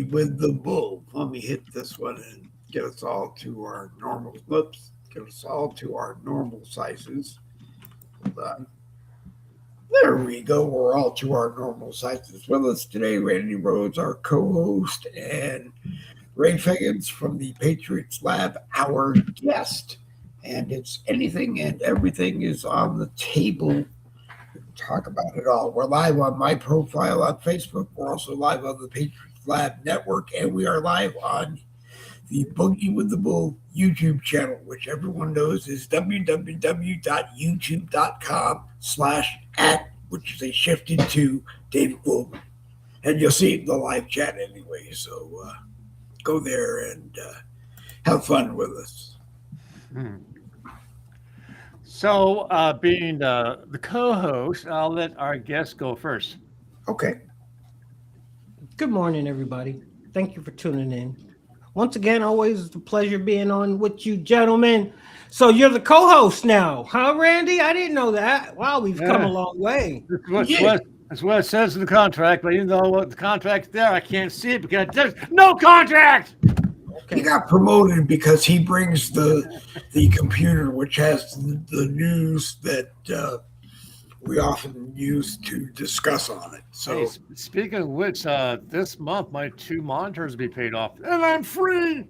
Boogie with the Bull. Let me hit this one and get us all to our normal lips. Get us all to our normal sizes. Hold on. There we go. We're all to our normal sizes. With us today, Randy Rhodes, our co-host, and Ray Figgins from the Patriots Lab, our guest. And it's anything and everything is on the table. Talk about it all. We're live on my profile on Facebook. We're also live on the Patriots Lab Network, and we are live on the Boogie with the Bull YouTube channel, which everyone knows is www.youtube.com/@ which they shifted to David Goldman. And you'll see it in the live chat anyway. So go there and have fun with us. So, being the co-host, I'll let our guest go first. Okay. Good morning, everybody. Thank you for tuning in. Once again, always a pleasure being on with you, gentlemen. So you're the co-host now, huh, Randy? I didn't know that. Wow, we've come a long way. That's what it says in the contract, but even though the contract's there, I can't see it because there's no contract. Okay. He got promoted because he brings the computer, which has the news that we often use to discuss on it. So, hey, speaking of which, this month my 2 monitors will be paid off, and I'm free.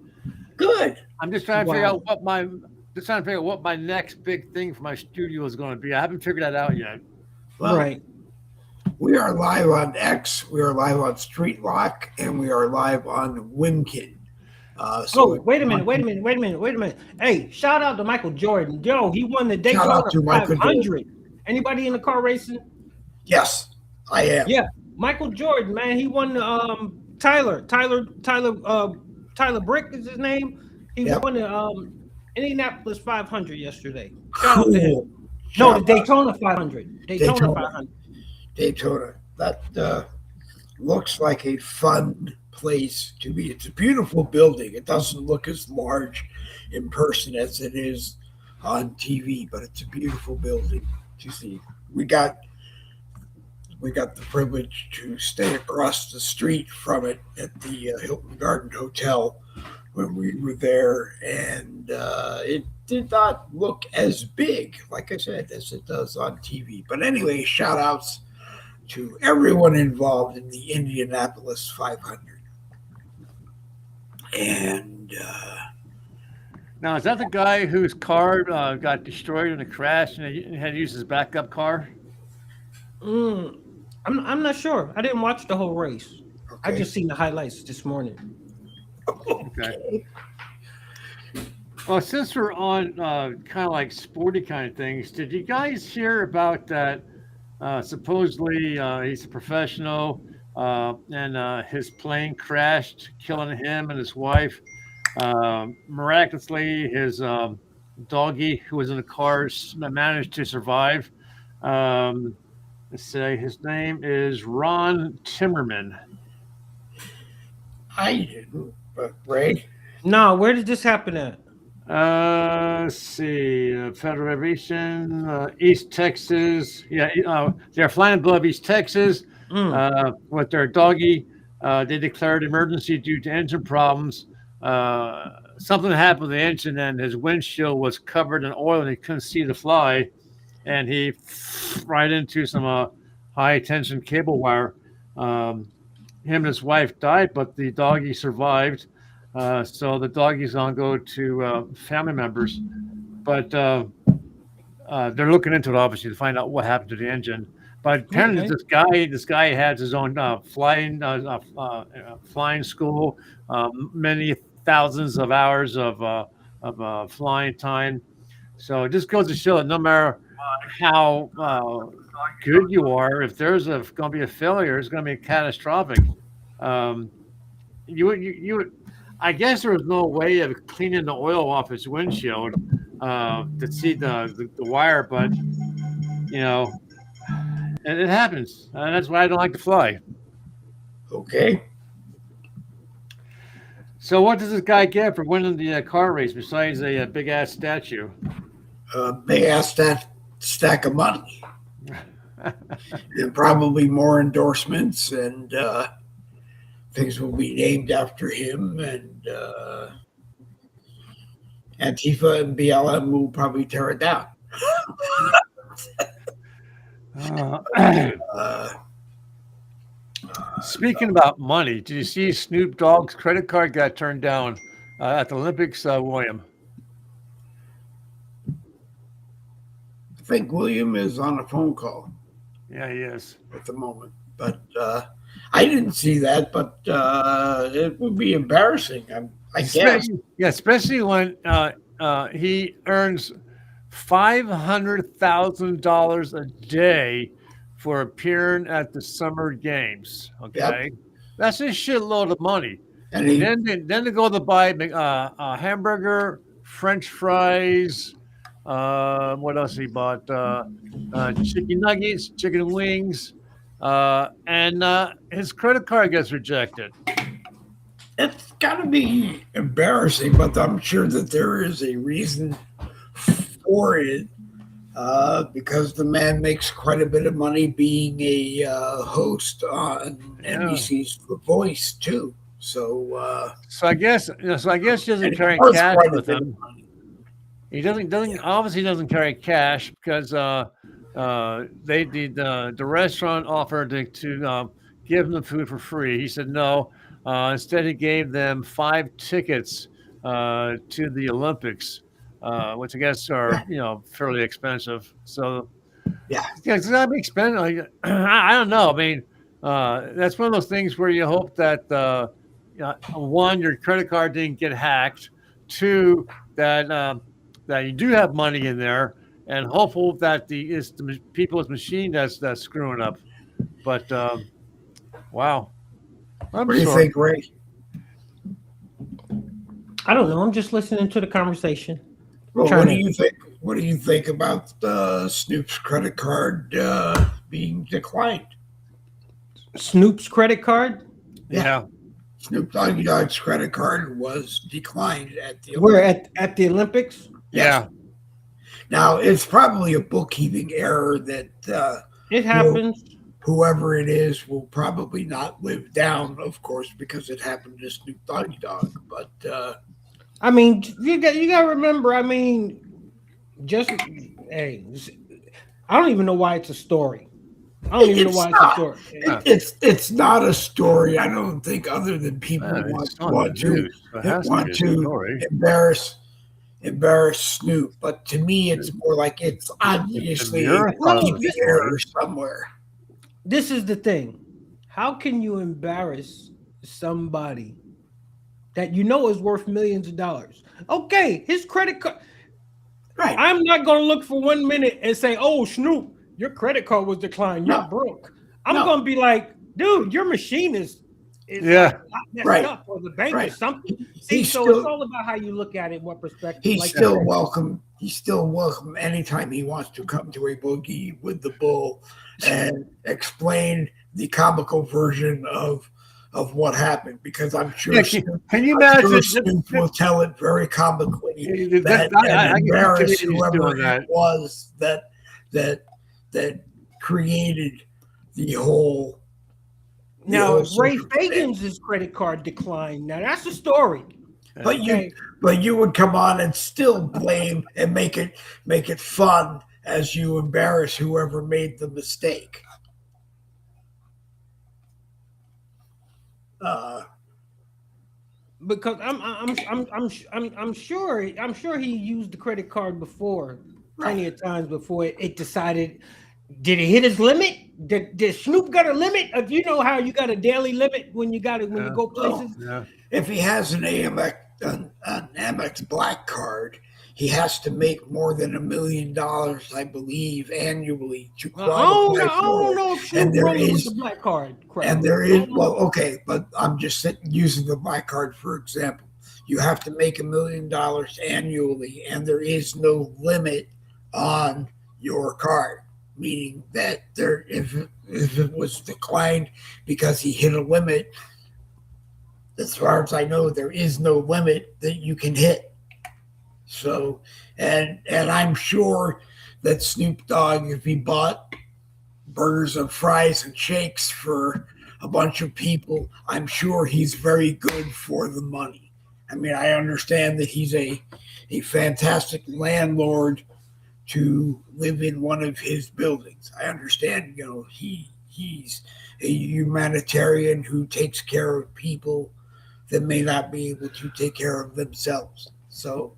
Good. I'm just trying to figure out what my next big thing for my studio is going to be. I haven't figured that out yet. Well, right. We are live on X. We are live on Street Lock, and we are live on Winkin. Wait a minute. Hey, shout out to Michael Jordan. Yo, he won the Daytona 500. Anybody in the car racing? Yes, I am. Yeah, Michael Jordan, man. He won Tyler Brick is his name. He won the Indianapolis 500 yesterday. Shout out to him. No, the Daytona 500. Daytona 500. Daytona. That looks like a fun place to be. It's a beautiful building. It doesn't look as large in person as it is on TV, but it's a beautiful building to see. We got the privilege to stay across the street from it at the Hilton Garden Hotel when we were there, and it did not look as big, like I said, as it does on TV. But anyway, shout outs to everyone involved in the Indianapolis 500. And now, is that the guy whose car got destroyed in a crash and he had to use his backup car? I'm not sure. I didn't watch the whole race. Okay. I just seen the highlights this morning. Okay. Well, since we're on kind of like sporty kind of things, did you guys hear about that? Supposedly, he's a professional, and his plane crashed, killing him and his wife. Miraculously, his doggy, who was in the car, managed to survive. Let's say his name is Ron Timmerman. I didn't, but Ray? No, where did this happen at? Let's see, Federal Aviation, East Texas. Yeah, they're flying above East Texas with their doggy. They declared emergency due to engine problems. Something happened with the engine, and his windshield was covered in oil, and he couldn't see the fly. And he right into some high tension cable wire. Him and his wife died, but the doggy survived. So the doggy's on go to family members, but they're looking into it obviously to find out what happened to the engine. But apparently, this guy has his own flying school, many thousands of hours of flying time. So it just goes to show that no matter how good you are, if there's going to be a failure, it's going to be catastrophic. I guess there was no way of cleaning the oil off his windshield to see the wire, but and it happens, and that's why I don't like to fly. Okay. So what does this guy get for winning the car race besides a big ass statue? Big ass stack of money, and probably more endorsements and things will be named after him, and Antifa and BLM will probably tear it down. Uh, Speaking about money, did you see Snoop Dogg's credit card got turned down at the Olympics, William? I think William is on a phone call. Yeah, he is at the moment, but I didn't see that. But it would be embarrassing, I guess. Yeah, especially when he earns $500,000 a day for appearing at the Summer Games. Okay, Yep. That's a shitload of money. And Then to go to buy a hamburger, French fries. What else he bought? Chicken nuggets, chicken wings, and his credit card gets rejected. it's got to be embarrassing, but I'm sure that there is a reason for it. Because the man makes quite a bit of money being a host on NBC's The Voice too. So I guess he doesn't carry cash with him. He doesn't obviously doesn't carry cash because the restaurant offered to give him the food for free. He said no. Instead, he gave them 5 tickets to the Olympics, which I guess are fairly expensive. So does that make sense? I don't know. I mean, that's one of those things where you hope that one, your credit card didn't get hacked. 2, that you do have money in there, and hopeful that it's the people's machine that's screwing up. But wow. what do you think, Ray? I don't know. I'm just listening to the conversation. Well, what do you think? What do you think about Snoop's credit card being declined? Snoop's credit card? Yeah. Snoop Dogg's credit card was declined at the Olympics. We're at the Olympics? Yes. Yeah. Now, it's probably a bookkeeping error that it happens. Whoever it is will probably not live down, of course, because it happened to Snoop Dogg. But I mean, you got to remember. I mean, I don't even know why it's a story. I don't even know why it's a story. It's not a story. I don't think, other than people want to embarrass Snoop. But to me, it's more like it's obviously a error somewhere. This is the thing. How can you embarrass somebody that you know is worth millions of dollars? Okay, his credit card. Right. I'm not going to look for 1 minute and say, "Oh, Snoop, your credit card was declined. You're broke." I'm going to be like, "Dude, your machine is messed up, or the bank or something." See, so it's all about how you look at it, what perspective. He's still welcome. He's still welcome anytime he wants to come to a boogie with the bull and explain the comical version of what happened, because I'm sure can you imagine Snoop will tell it very comically that embarrass whoever it was that created the whole. Now, Ray Fagan's credit card declined. Now that's a story. But you would come on and still blame and make it fun as you embarrass whoever made the mistake. Because I'm sure he used the credit card before, plenty of times before it decided. Did it hit his limit? Did Snoop got a limit? You know how you got a daily limit when you go places? If he has an Amex Black card, he has to make more than $1 million, I believe, annually to qualify for it. And there is the black card. And there is but I'm just using the black card for example. You have to make $1 million annually, and there is no limit on your card. Meaning that if it was declined because he hit a limit, as far as I know, there is no limit that you can hit. So, and I'm sure that Snoop Dogg, if he bought burgers and fries and shakes for a bunch of people, I'm sure he's very good for the money. I mean, I understand that he's a fantastic landlord to live in one of his buildings. I understand, he's a humanitarian who takes care of people that may not be able to take care of themselves. So,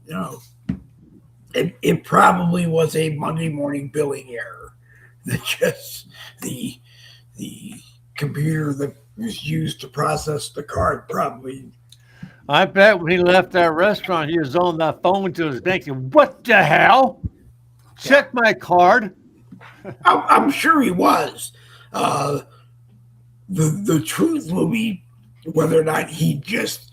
it probably was a Monday morning billing error. That just the computer that was used to process the card probably. I bet when he left that restaurant, he was on that phone to his bank. What the hell? Check my card. I'm sure he was. The truth will be whether or not he just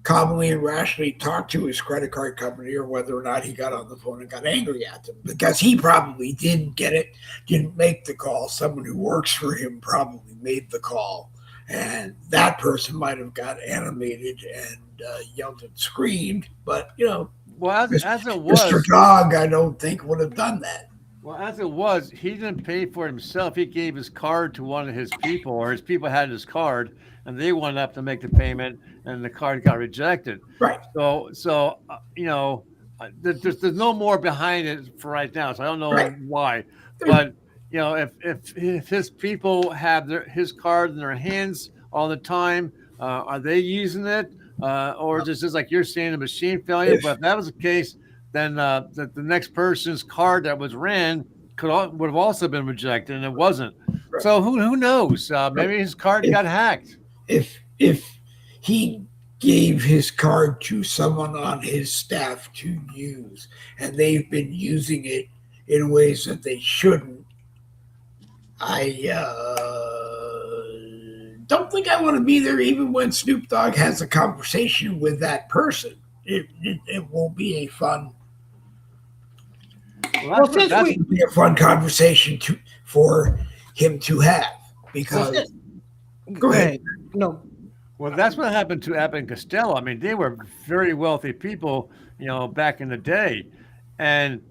calmly and rationally talked to his credit card company, or whether or not he got on the phone and got angry at them, because he probably didn't make the call. Someone who works for him probably made the call, and that person might have got animated and yelled and screamed. But well, as it was, Mr. Dog, I don't think would have done that. Well, as it was, he didn't pay for it himself. He gave his card to one of his people, or his people had his card, and they went up to make the payment, and the card got rejected. Right. So there's no more behind it for right now. So I don't know why, but if his people have his card in their hands all the time, are they using it, or is it just like you're saying, a machine failure? But if that was the case, then the next person's card that was ran would have also been rejected, and it wasn't. Right. So who knows? Maybe his card got hacked. If he gave his card to someone on his staff to use, and they've been using it in ways that they shouldn't, I don't think I want to be there even when Snoop Dogg has a conversation with that person. It won't be a fun. That's be a fun conversation for him to have, because. Go ahead. No. Well, that's what happened to Abbott and Costello. I mean, they were very wealthy people, back in the day, and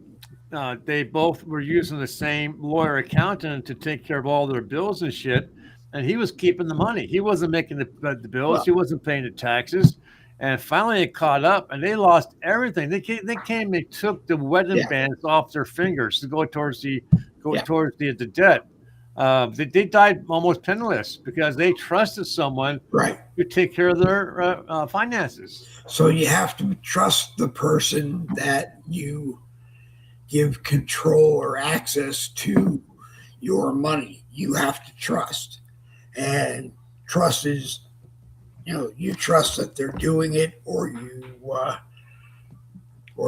they both were using the same lawyer accountant to take care of all their bills and shit. And he was keeping the money. He wasn't making the bills. Well, he wasn't paying the taxes. And finally, it caught up, and they lost everything. They took the wedding bands off their fingers to go towards the debt. They died almost penniless because they trusted someone to take care of their finances. So you have to trust the person that you give control or access to your money. You have to trust, and trust is, you trust that they're doing it, or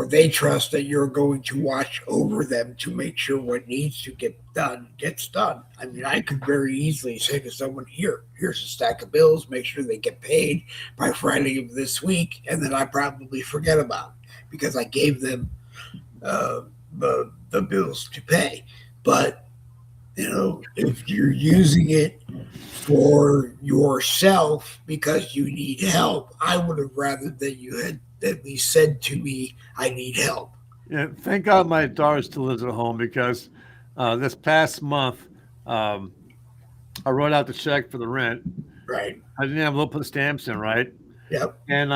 they trust that you're going to watch over them to make sure what needs to get done gets done. I mean, I could very easily say to someone, here's a stack of bills, make sure they get paid by Friday of this week, and then I probably forget about it because I gave them the bills to pay. But if you're using it for yourself because you need help, I would have rather that you had at least said to me, I need help. Yeah, thank God my daughter still lives at home, because this past month I wrote out the check for the rent. Right. I didn't have a little put stamps in, right? Yep. And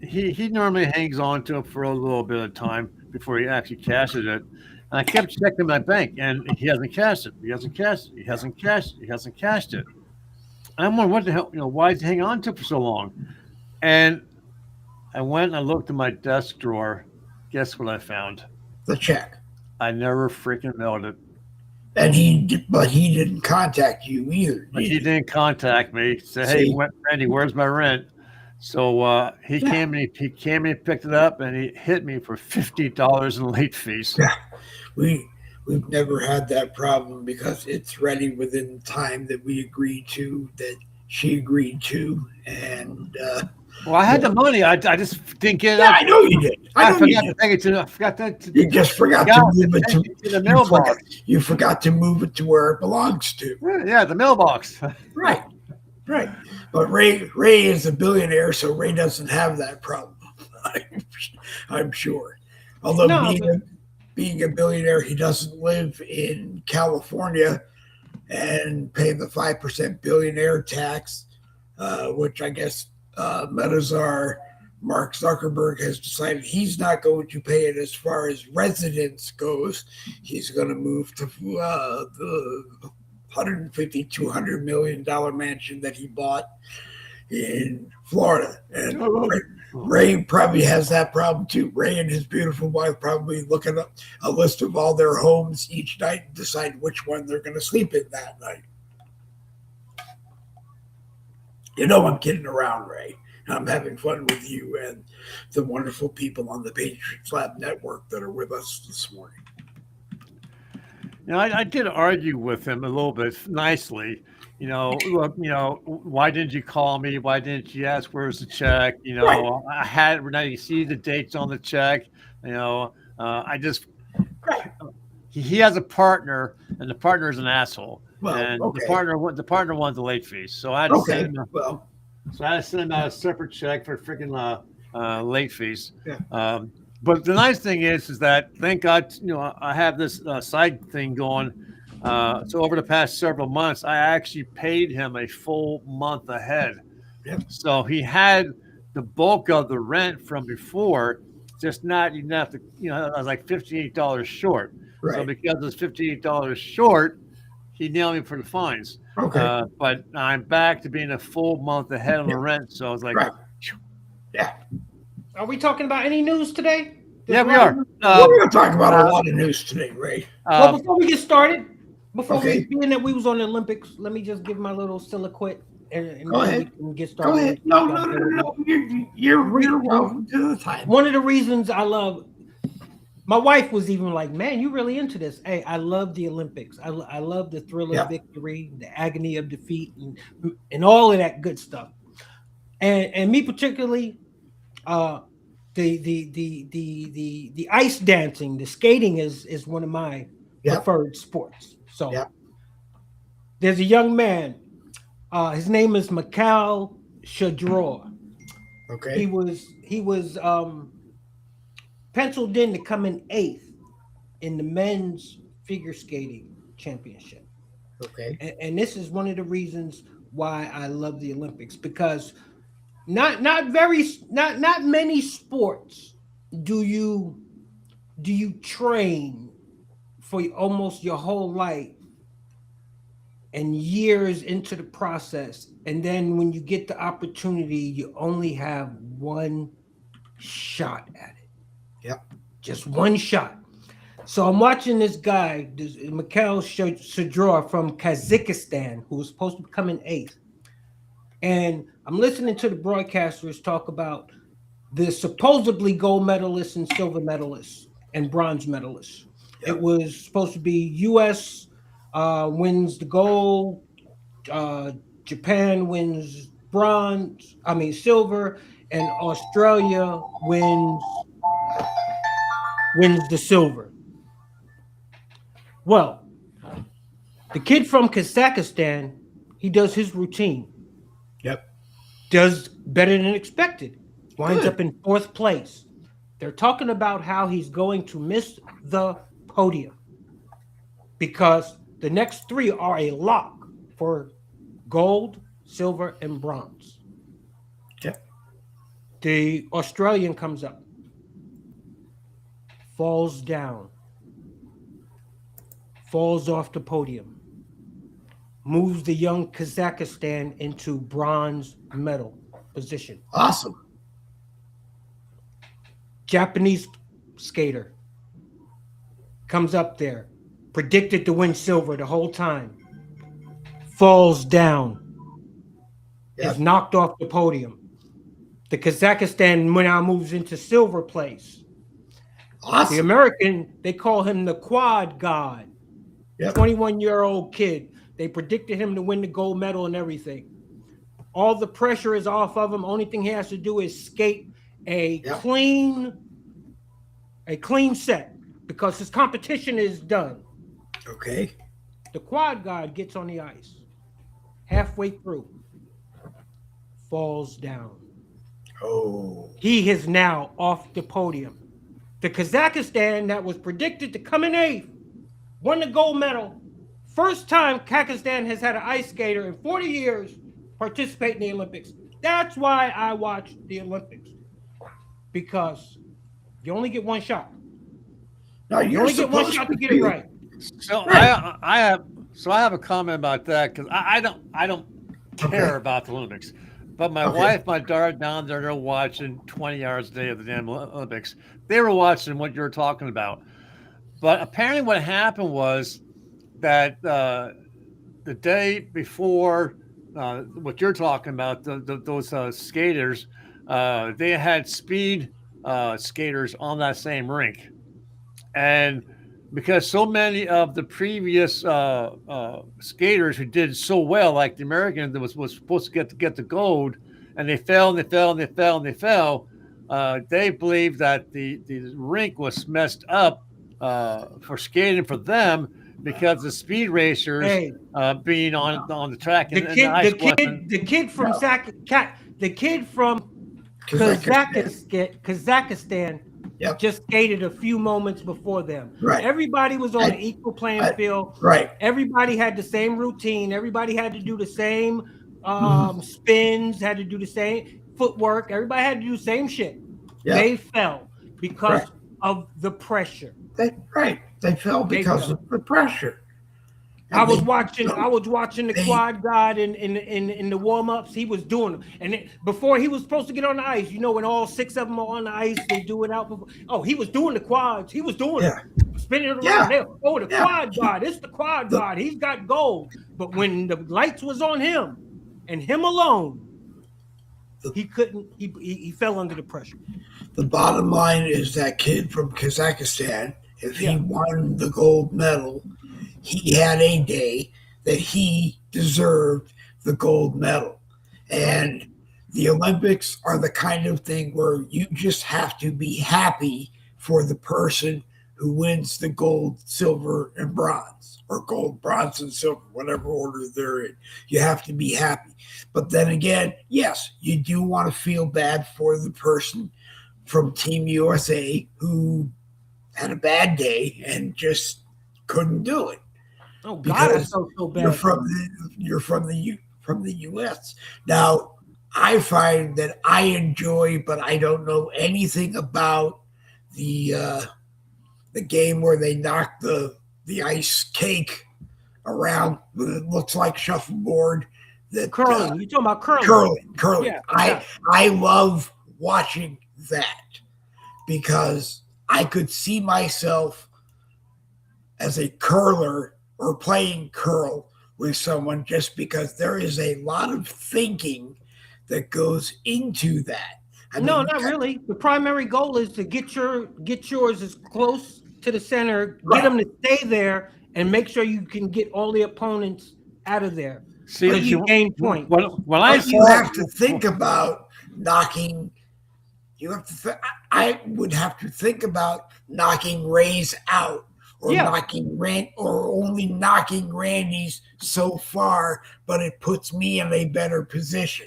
he normally hangs on to it for a little bit of time before he actually cashes it. And I kept checking my bank, and he hasn't cashed it. He hasn't cashed it. He hasn't cashed it. He hasn't cashed it. And I'm wondering, what the hell? Why is he hanging on to it for so long? And I went and I looked in my desk drawer. Guess what I found? The check. I never freaking mailed it. And he didn't contact you either. He didn't contact me. Say, hey, Randy, where's my rent? So he came and he picked it up, and he hit me for $50 in late fees. Yeah. We've never had that problem because it's ready within the time that we agreed to, that she agreed to, and well, I had the money. I just didn't get it. Yeah, I know you did. I forgot to take it to. I forgot that. You just forgot to move it to the mailbox. You forgot to move it to where it belongs to. Yeah, the mailbox. Right. But Ray is a billionaire, so Ray doesn't have that problem. I'm sure. Although being a billionaire, he doesn't live in California, and pay the 5% billionaire tax, which I guess Meta's Mark Zuckerberg has decided he's not going to pay it as far as residence goes. He's going to move to the $150, $200 million mansion that he bought in Florida. And Ray probably has that problem too. Ray and his beautiful wife probably looking up a list of all their homes each night and decide which one they're going to sleep in that night. You know I'm kidding around, Ray. I'm having fun with you and the wonderful people on the Patriots Lab Network that are with us this morning. I did argue with him a little bit nicely. Why didn't you call me? Why didn't you ask where's the check? Right. I had now you see the dates on the check. I just he has a partner, and the partner is an asshole. Well, and okay. the partner wanted the late fees, so I had to send him. So I had to send him out a separate check for freaking late fees. Yeah. But the nice thing is that thank God, I have this side thing going. So over the past several months, I actually paid him a full month ahead. Yep. So he had the bulk of the rent from before, just not enough to, I was like $58 short. Right. So because it's $58 short, he nailed me for the fines. Okay. But I'm back to being a full month ahead on the rent. So I was like, right. Yeah. Are we talking about any news today? Yeah, we are. We're going to talk about a lot of news today, Ray. Well, before we get started, Okay. being that we was on the Olympics, let me just give my little soliloquy and Go then ahead. we can get started. Go ahead. No. You're welcome to the time. One of the reasons I love, my wife was even like, man, you really into this. Hey, I love the Olympics. I love the thrill of victory, the agony of defeat, and all of that good stuff. And me particularly, the ice dancing, the skating is one of my preferred sports. So there's a young man. His name is Mikhail Shadrour. Okay. He was penciled in to come in 8th in the men's figure skating championship. Okay. And this is one of the reasons why I love the Olympics, because not many sports do you train for almost your whole life and years into the process, and then when you get the opportunity, you only have one shot at it. Yep. Just one shot. So I'm watching this guy, Mikhail Shadrour from Kazakhstan, who was supposed to come in 8th. And I'm listening to the broadcasters talk about the supposedly gold medalists and silver medalists and bronze medalists. Yep. It was supposed to be U.S. Wins the gold, Japan wins silver, and Australia wins the silver. Well, the kid from Kazakhstan, he does his routine. Yep. Does better than expected. Winds up in 4th place. They're talking about how he's going to miss the podium because the next 3 are a lock for gold, silver, and bronze. Yep. The Australian comes up, falls down, falls off the podium, moves the young Kazakhstan into bronze medal position. Awesome. Japanese skater comes up there, predicted to win silver the whole time, falls down, is knocked off the podium. The Kazakhstan now moves into silver place. Awesome. The American, they call him the quad god. 21-year-old kid. They predicted him to win the gold medal and everything. All the pressure is off of him. Only thing he has to do is skate a clean set because his competition is done. Okay. The quad god gets on the ice. Halfway through, falls down. Oh. He is now off the podium. The Kazakhstan that was predicted to come in 8th, won the gold medal, first time Kazakhstan has had an ice skater in 40 years participate in the Olympics. That's why I watch the Olympics, because you only get one shot. No, You only get one shot to get it right. So Right. I have a comment about that because I don't care about the Olympics, but my wife, my daughter down there, they're watching 20 hours a day of the damn Olympics. They were watching what you were talking about, but apparently what happened was that the day before what you're talking about, those skaters, they had speed skaters on that same rink, and because so many of the previous skaters who did so well, like the American that was supposed to get the gold, and they fell and they fell and they fell and they fell. They believe that the rink was messed up for skating for them because the speed racers being on the track and the ice wasn't. The kid from Kazakhstan just skated a few moments before them. Right. Everybody was on an equal playing field. Right. Everybody had the same routine. Everybody had to do the same spins, had to do the same footwork. Everybody had to do the same shit. Yep. They fell because of the pressure. They fell because of the pressure. I was watching the quad god in the warm-ups. He was doing them. And before he was supposed to get on the ice, you know, when all 6 of them are on the ice, they do it out. Oh, he was doing the quads. He was doing it. Spinning it around. Oh, the quad god. It's the quad god. He's got gold. But when the lights was on him and him alone, he couldn't. He fell under the pressure. The bottom line is that kid from Kazakhstan, if he won the gold medal, he had a day that he deserved the gold medal. And the Olympics are the kind of thing where you just have to be happy for the person who wins the gold, silver, and bronze, or gold, bronze, and silver, whatever order they're in. You have to be happy. But then again, yes, you do want to feel bad for the person from Team USA who had a bad day and just couldn't do it. Oh God, I felt so bad. You're from the U.S. Now, I find that I enjoy, but I don't know anything about the game where they knock the ice cake around. It looks like shuffleboard. That curling. You're talking about curling. Curling. Yeah, I love watching that because I could see myself as a curler or playing curl with someone, just because there is a lot of thinking that goes into that. No, not really. The primary goal is to get yours as close to the center, get them to stay there, and make sure you can get all the opponents out of there. See, you gain points. You have to think about knocking. I would have to think about knocking Ray's out, or only knocking Randy's so far, but it puts me in a better position.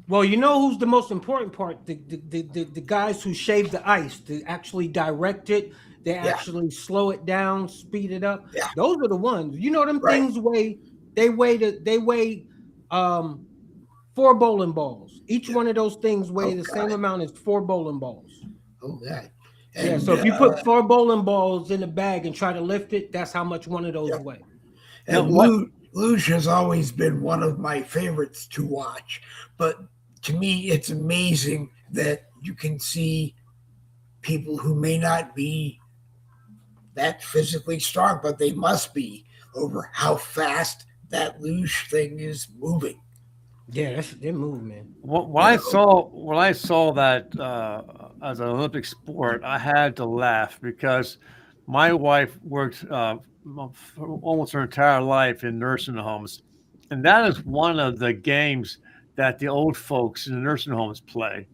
Well, you know who's the most important part? The guys who shave the ice, to actually direct it, they actually slow it down, speed it up. Yeah. Those are the ones. You know them things weigh 4 bowling balls. Each one of those things weigh the same amount as 4 bowling balls. Oh, that. And, so if you put 4 bowling balls in a bag and try to lift it, that's how much one of those weigh. And luge has always been one of my favorites to watch. But to me, it's amazing that you can see people who may not be that physically strong, but they must be, over how fast that luge thing is moving. Yeah, they move, man. When I saw that as an Olympic sport, I had to laugh because my wife worked almost her entire life in nursing homes, and that is one of the games that the old folks in the nursing homes play.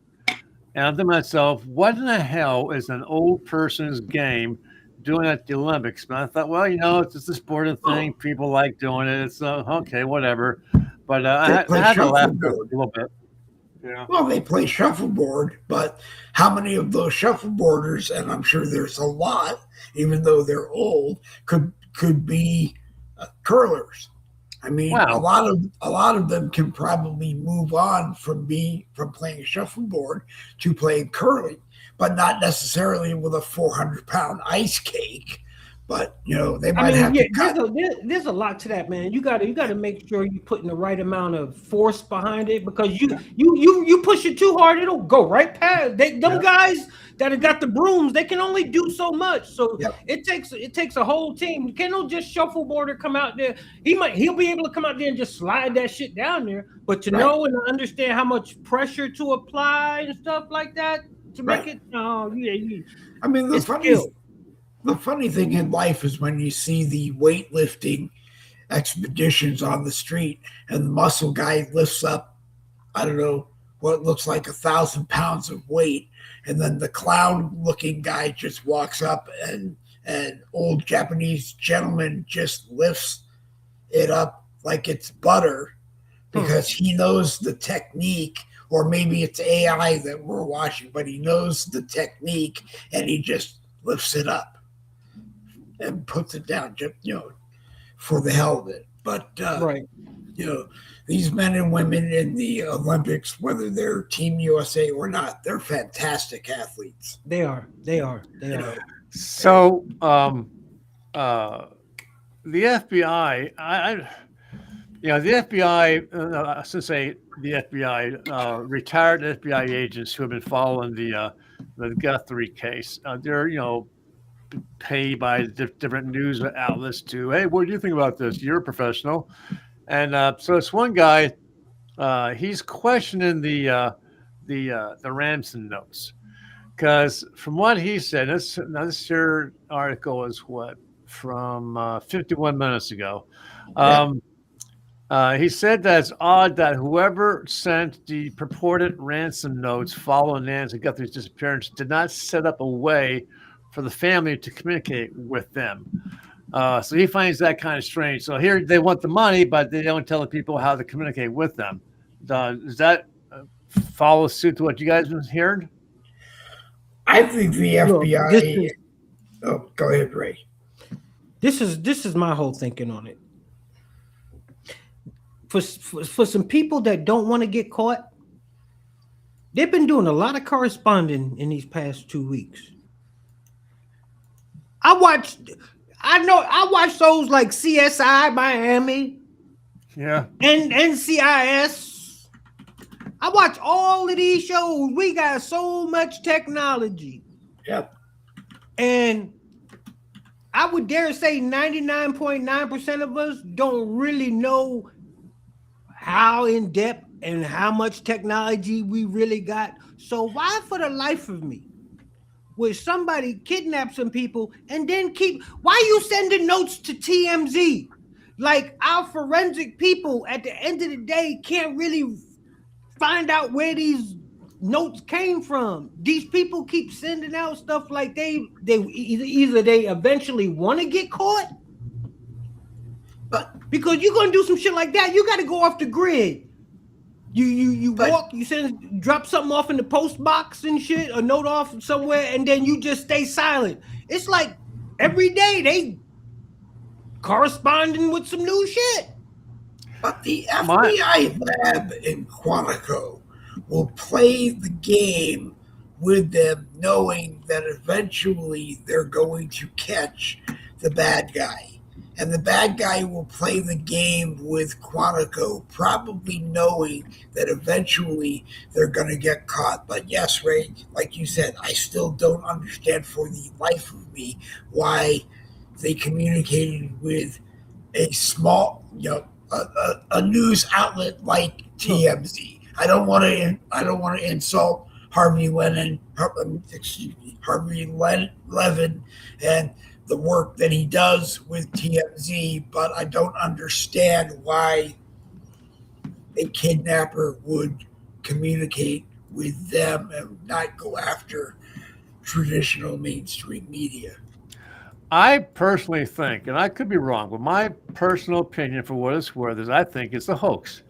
And I thought to myself, what in the hell is an old person's game doing at the Olympics? But I thought, well, it's just a sporting thing. People like doing it. It's okay, whatever. But I had to laugh a little bit. Yeah. Well, they play shuffleboard, but how many of those shuffleboarders, and I'm sure there's a lot, even though they're old, could be curlers. I mean, a Wow. lot of them can probably move on from playing shuffleboard to playing curling, but not necessarily with a 400-pound ice cake. But they I might mean, have yeah, to cut. there's a lot to that, man. You gotta make sure you're putting the right amount of force behind it, because you push it too hard, it'll go right past. Them guys that have got the brooms, they can only do so much. So it takes a whole team. You can't just shuffleboarder come out there. He'll be able to come out there and just slide that shit down there, but to know and understand how much pressure to apply and stuff like that to make it. Oh yeah. I mean, the funny thing in life is when you see the weightlifting expeditions on the street and the muscle guy lifts up, I don't know, what looks like 1,000 pounds of weight. And then the clown looking guy just walks up and an old Japanese gentleman just lifts it up like it's butter because he knows the technique, or maybe it's AI that we're watching, but he knows the technique and he just lifts it up and puts it down, just for the hell of it. But these men and women in the Olympics, whether they're Team USA or not, they're fantastic athletes. They are. So, the FBI, the FBI, since the FBI, retired FBI agents who have been following the Guthrie case, they're paid by different news outlets to, hey, what do you think about this? You're a professional. And so this one guy, he's questioning the ransom notes, because from what he said, this here article is from 51 minutes ago. He said that it's odd that whoever sent the purported ransom notes following Nancy Guthrie's disappearance did not set up a way for the family to communicate with them. So he finds that kind of strange. So here they want the money, but they don't tell the people how to communicate with them. Does that follow suit to what you guys have been hearing? I think the FBI. Go ahead, Ray. This is my whole thinking on it. For some people that don't want to get caught, they've been doing a lot of corresponding in these past 2 weeks. I watched shows like CSI Miami, and NCIS. I watch all of these shows. We got so much technology. Yep. And I would dare say 99.9% of us don't really know how in depth and how much technology we really got. So why, for the life of me, would somebody kidnap some people and then why you sending notes to TMZ? Like, our forensic people at the end of the day can't really find out where these notes came from. These people keep sending out stuff like they either they eventually want to get caught, but because you're gonna do some shit like that, you got to go off the grid. You walk, drop something off in the post box and shit, a note off somewhere, and then you just stay silent. It's like every day they corresponding with some new shit. But the FBI lab in Quantico will play the game with them, knowing that eventually they're going to catch the bad guy. And the bad guy will play the game with Quantico, probably knowing that eventually they're going to get caught. But yes, Ray, like you said, I still don't understand for the life of me why they communicated with a small, a news outlet like TMZ. I don't want to insult Harvey Levin, and the work that he does with TMZ, but I don't understand why a kidnapper would communicate with them and not go after traditional mainstream media. I personally think, and I could be wrong, but my personal opinion, for what it's worth, is I think it's a hoax.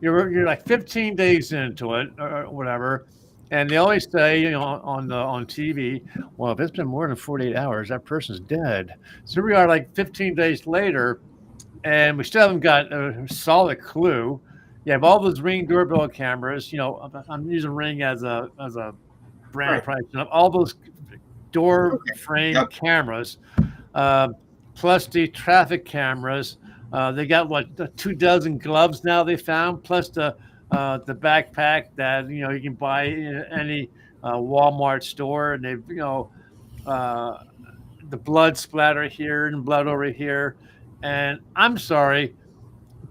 You're like 15 days into it or whatever, And they always say, on TV, well, if it's been more than 48 hours, that person's dead. So we are like 15 days later, and we still haven't got a solid clue. You have all those Ring doorbell cameras. I'm using Ring as a brand Right. price. All those door Okay. frame Yep. cameras, uh, plus the traffic cameras. They got what 2 dozen gloves now they found, plus the backpack that you can buy in any Walmart store, and they've uh, the blood splatter here and blood over here. And I'm sorry,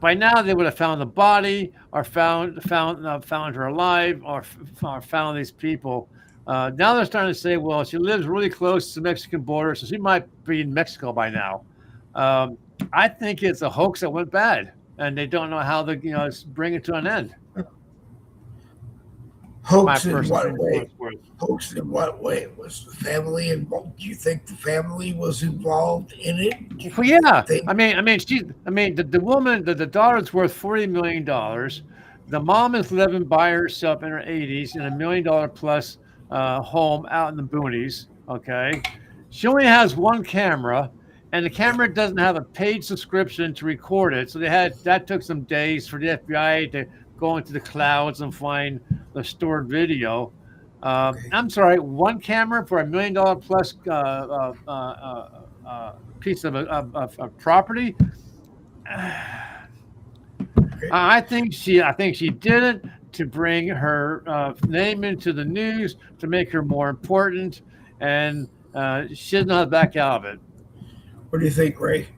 by now they would have found the body or found her alive or found these people. Now they're starting to say, well, she lives really close to the Mexican border, so she might be in Mexico by now. Um, I think it's a hoax that went bad, and they don't know how to bring it to an end. My Hoax in personal what opinion. way? Hoax in what way? Was the family involved? Do you think the family was involved in it? Well, yeah. They, The woman, the daughter's worth $40 million. The mom is living by herself in her 80s in $1 million plus home out in the boonies. Okay, she only has one camera, and the camera doesn't have a paid subscription to record it. So that took some days for the FBI to go into the clouds and find the stored video. okay. I'm sorry, one camera for $1 million plus piece of property. I think she did it to bring her name into the news to make her more important, and she doesn't know how to back out of it. What do you think, Ray?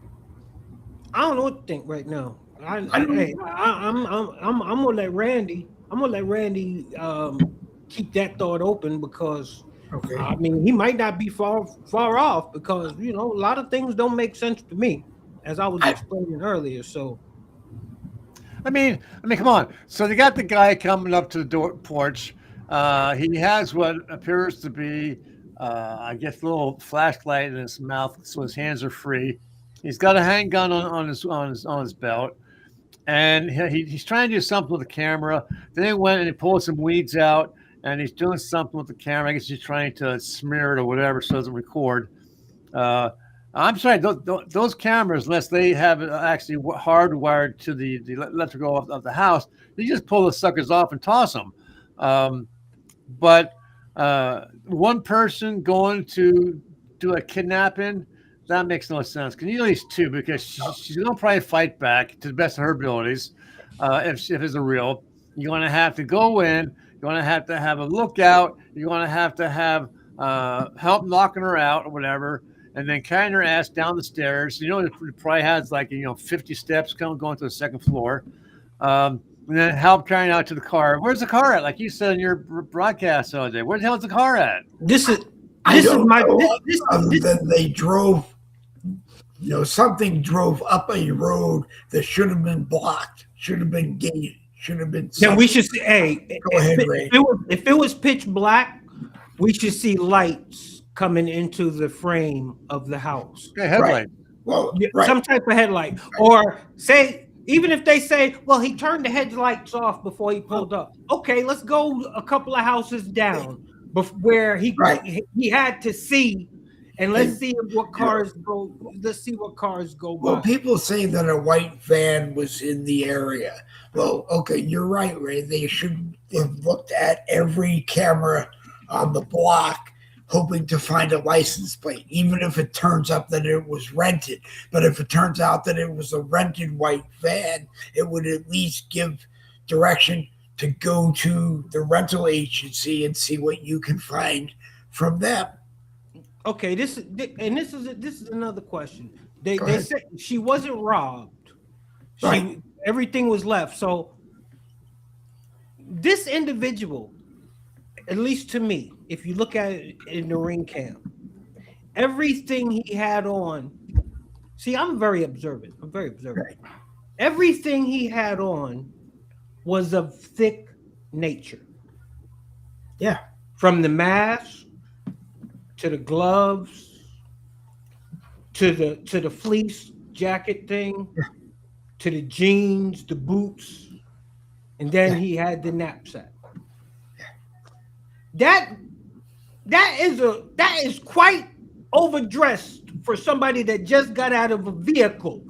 I don't know what to think right now. I don't- I'm gonna let Randy. I'm gonna let Randy keep that thought open because Okay. I mean he might not be far off because a lot of things don't make sense to me, as I was explaining earlier. So I mean, come on. So they got the guy coming up to the door porch. He has what appears to be, I guess, a little flashlight in his mouth, so his hands are free. He's got a handgun on his belt, and he's trying to do something with the camera. Then he went and he pulled some weeds out, and he's doing something with the camera. I guess he's trying to smear it or whatever so it doesn't record. Uh, I'm sorry, those cameras, unless they have it actually hardwired to the electrical of the house, you just pull the suckers off and toss them. But one person going to do a kidnapping, that makes no sense. Because you need at least two, because she's going to probably fight back to the best of her abilities. If it's a real, you're going to have to go in. You're going to have a lookout. You're going to have help knocking her out or whatever, and then carrying her ass down the stairs. It probably has 50 steps going to the second floor. And then help carrying out to the car. Where's the car at? Like you said in your broadcast the other day. Where the hell is the car at? Other than they drove. Something drove up a road that should have been blocked, should have been gated, should have been. Then we should see. Hey, Go ahead, Ray. if it was pitch black, we should see lights coming into the frame of the house. Okay, headlight. Right. Well, right. Some type of headlight, or say. Even if they say, well, he turned the headlights off before he pulled up. Okay, let's go a couple of houses down where he had to see, and let's see what cars go. Let's see what cars go by. Well, people say that a white van was in the area. Well, okay, you're right, Ray. They should have looked at every camera on the block, hoping to find a license plate, even if it turns up that it was rented. But if it turns out that it was a rented white van, it would at least give direction to go to the rental agency and see what you can find from them. Okay, this is another question. They ahead. said she wasn't robbed. Right. Everything was left. So this individual, at least to me, if you look at it in the ring cam, everything he had on. See, I'm very observant. Right. Everything he had on was of thick nature. Yeah. From the mask to the gloves to the fleece jacket thing to the jeans, the boots, and then he had the knapsack. that that is quite overdressed for somebody that just got out of a vehicle.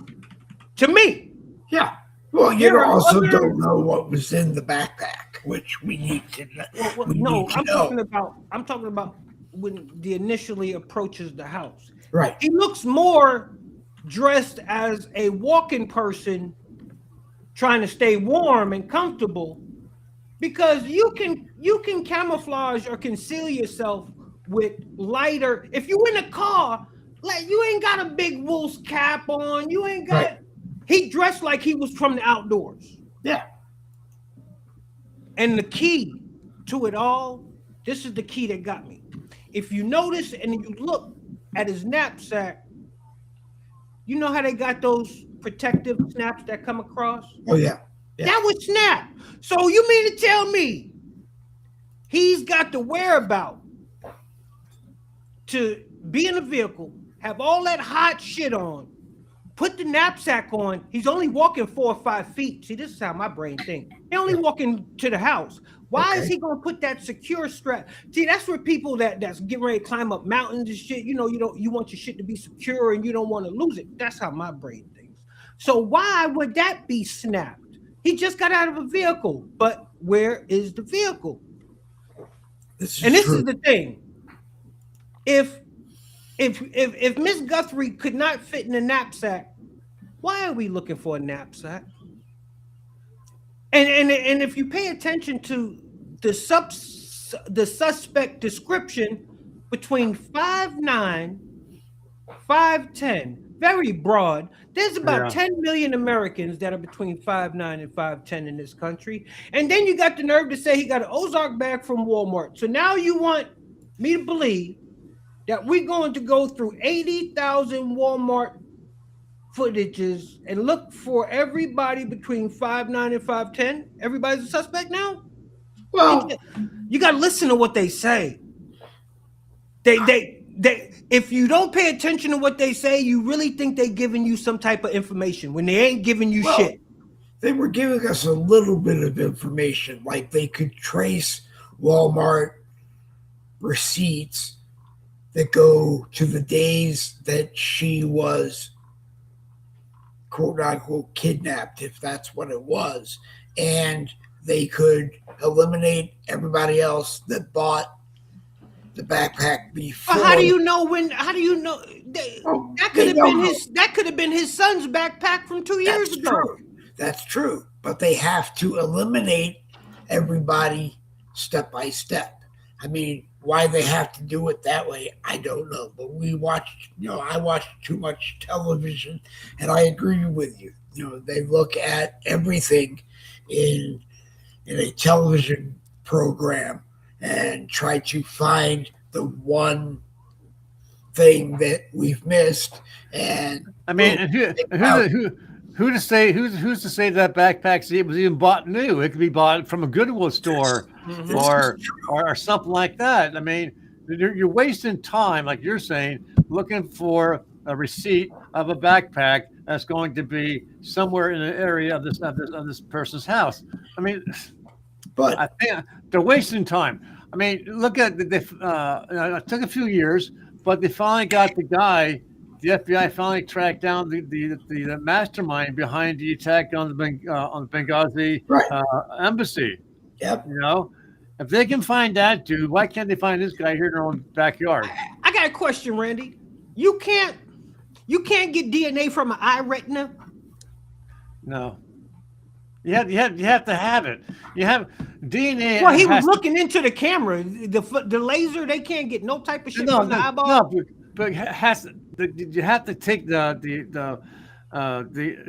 To me, Yeah. Well, you there are also other. don't know what was in the backpack, which we need to know. We No, need to know. I'm talking about when the initially approaches the house. Right. He looks more dressed as a walking person trying to stay warm and comfortable because you can camouflage or conceal yourself with lighter. If you in a car, like you ain't got a big wolf's cap on, you ain't got. Right. He dressed like he was from the outdoors. Yeah. And the key to it all, this is the key that got me. If you notice and you look at his knapsack, you know how they got those protective snaps that come across? Oh, yeah. Yeah. That was snap. So you mean to tell me he's got the whereabout to be in a vehicle, have all that hot shit on, put the knapsack on. He's only walking 4 or 5 feet. See, this is how my brain thinks. He only walking to the house. Why is he gonna put that secure strap? See, that's where people that's getting ready to climb up mountains and shit. You know, you want your shit to be secure and you don't want to lose it. That's how my brain thinks. So why would that be snapped? He just got out of a vehicle, but where is the vehicle? This is the thing. If Miss Guthrie could not fit in a knapsack, why are we looking for a knapsack? And if you pay attention to the suspect description between 5'9", 5'10", very broad. There's about 10 million Americans that are between 5'9" and 5'10" in this country. And then you got the nerve to say he got an Ozark bag from Walmart. So now you want me to believe that we're going to go through 80,000 Walmart footages and look for everybody between 5'9" and 5'10"? Everybody's a suspect now? Well, you got to listen to what they say. They if you don't pay attention to what they say, you really think they're giving you some type of information when they ain't giving you shit. They were giving us a little bit of information, like they could trace Walmart receipts that go to the days that she was quote unquote kidnapped, if that's what it was. And they could eliminate everybody else that bought the backpack before. But how do you know when? How do you know that could have been his son's backpack from 2 years ago? True. That's true. But they have to eliminate everybody step by step. I mean, why they have to do it that way, I don't know. But I watched too much television, and I agree with you. They look at everything in a television program and try to find the one thing that we've missed. And I mean, who's to say that backpack was even bought new? It could be bought from a Goodwill store or something like that. I mean, you're wasting time, like you're saying, looking for a receipt of a backpack that's going to be somewhere in the area of this person's house. I mean, but I think they're wasting time. I mean, look at it took a few years, but they finally got the guy. The FBI finally tracked down the mastermind behind the attack on the Benghazi embassy. Yep. If they can find that dude, why can't they find this guy here in their own backyard? I got a question, Randy. You can't get DNA from an eye retina. No. You have to have it. You have DNA. Well, he was looking into the camera. The laser, they can't get no type of shit from the eyeball. No, but you have to take the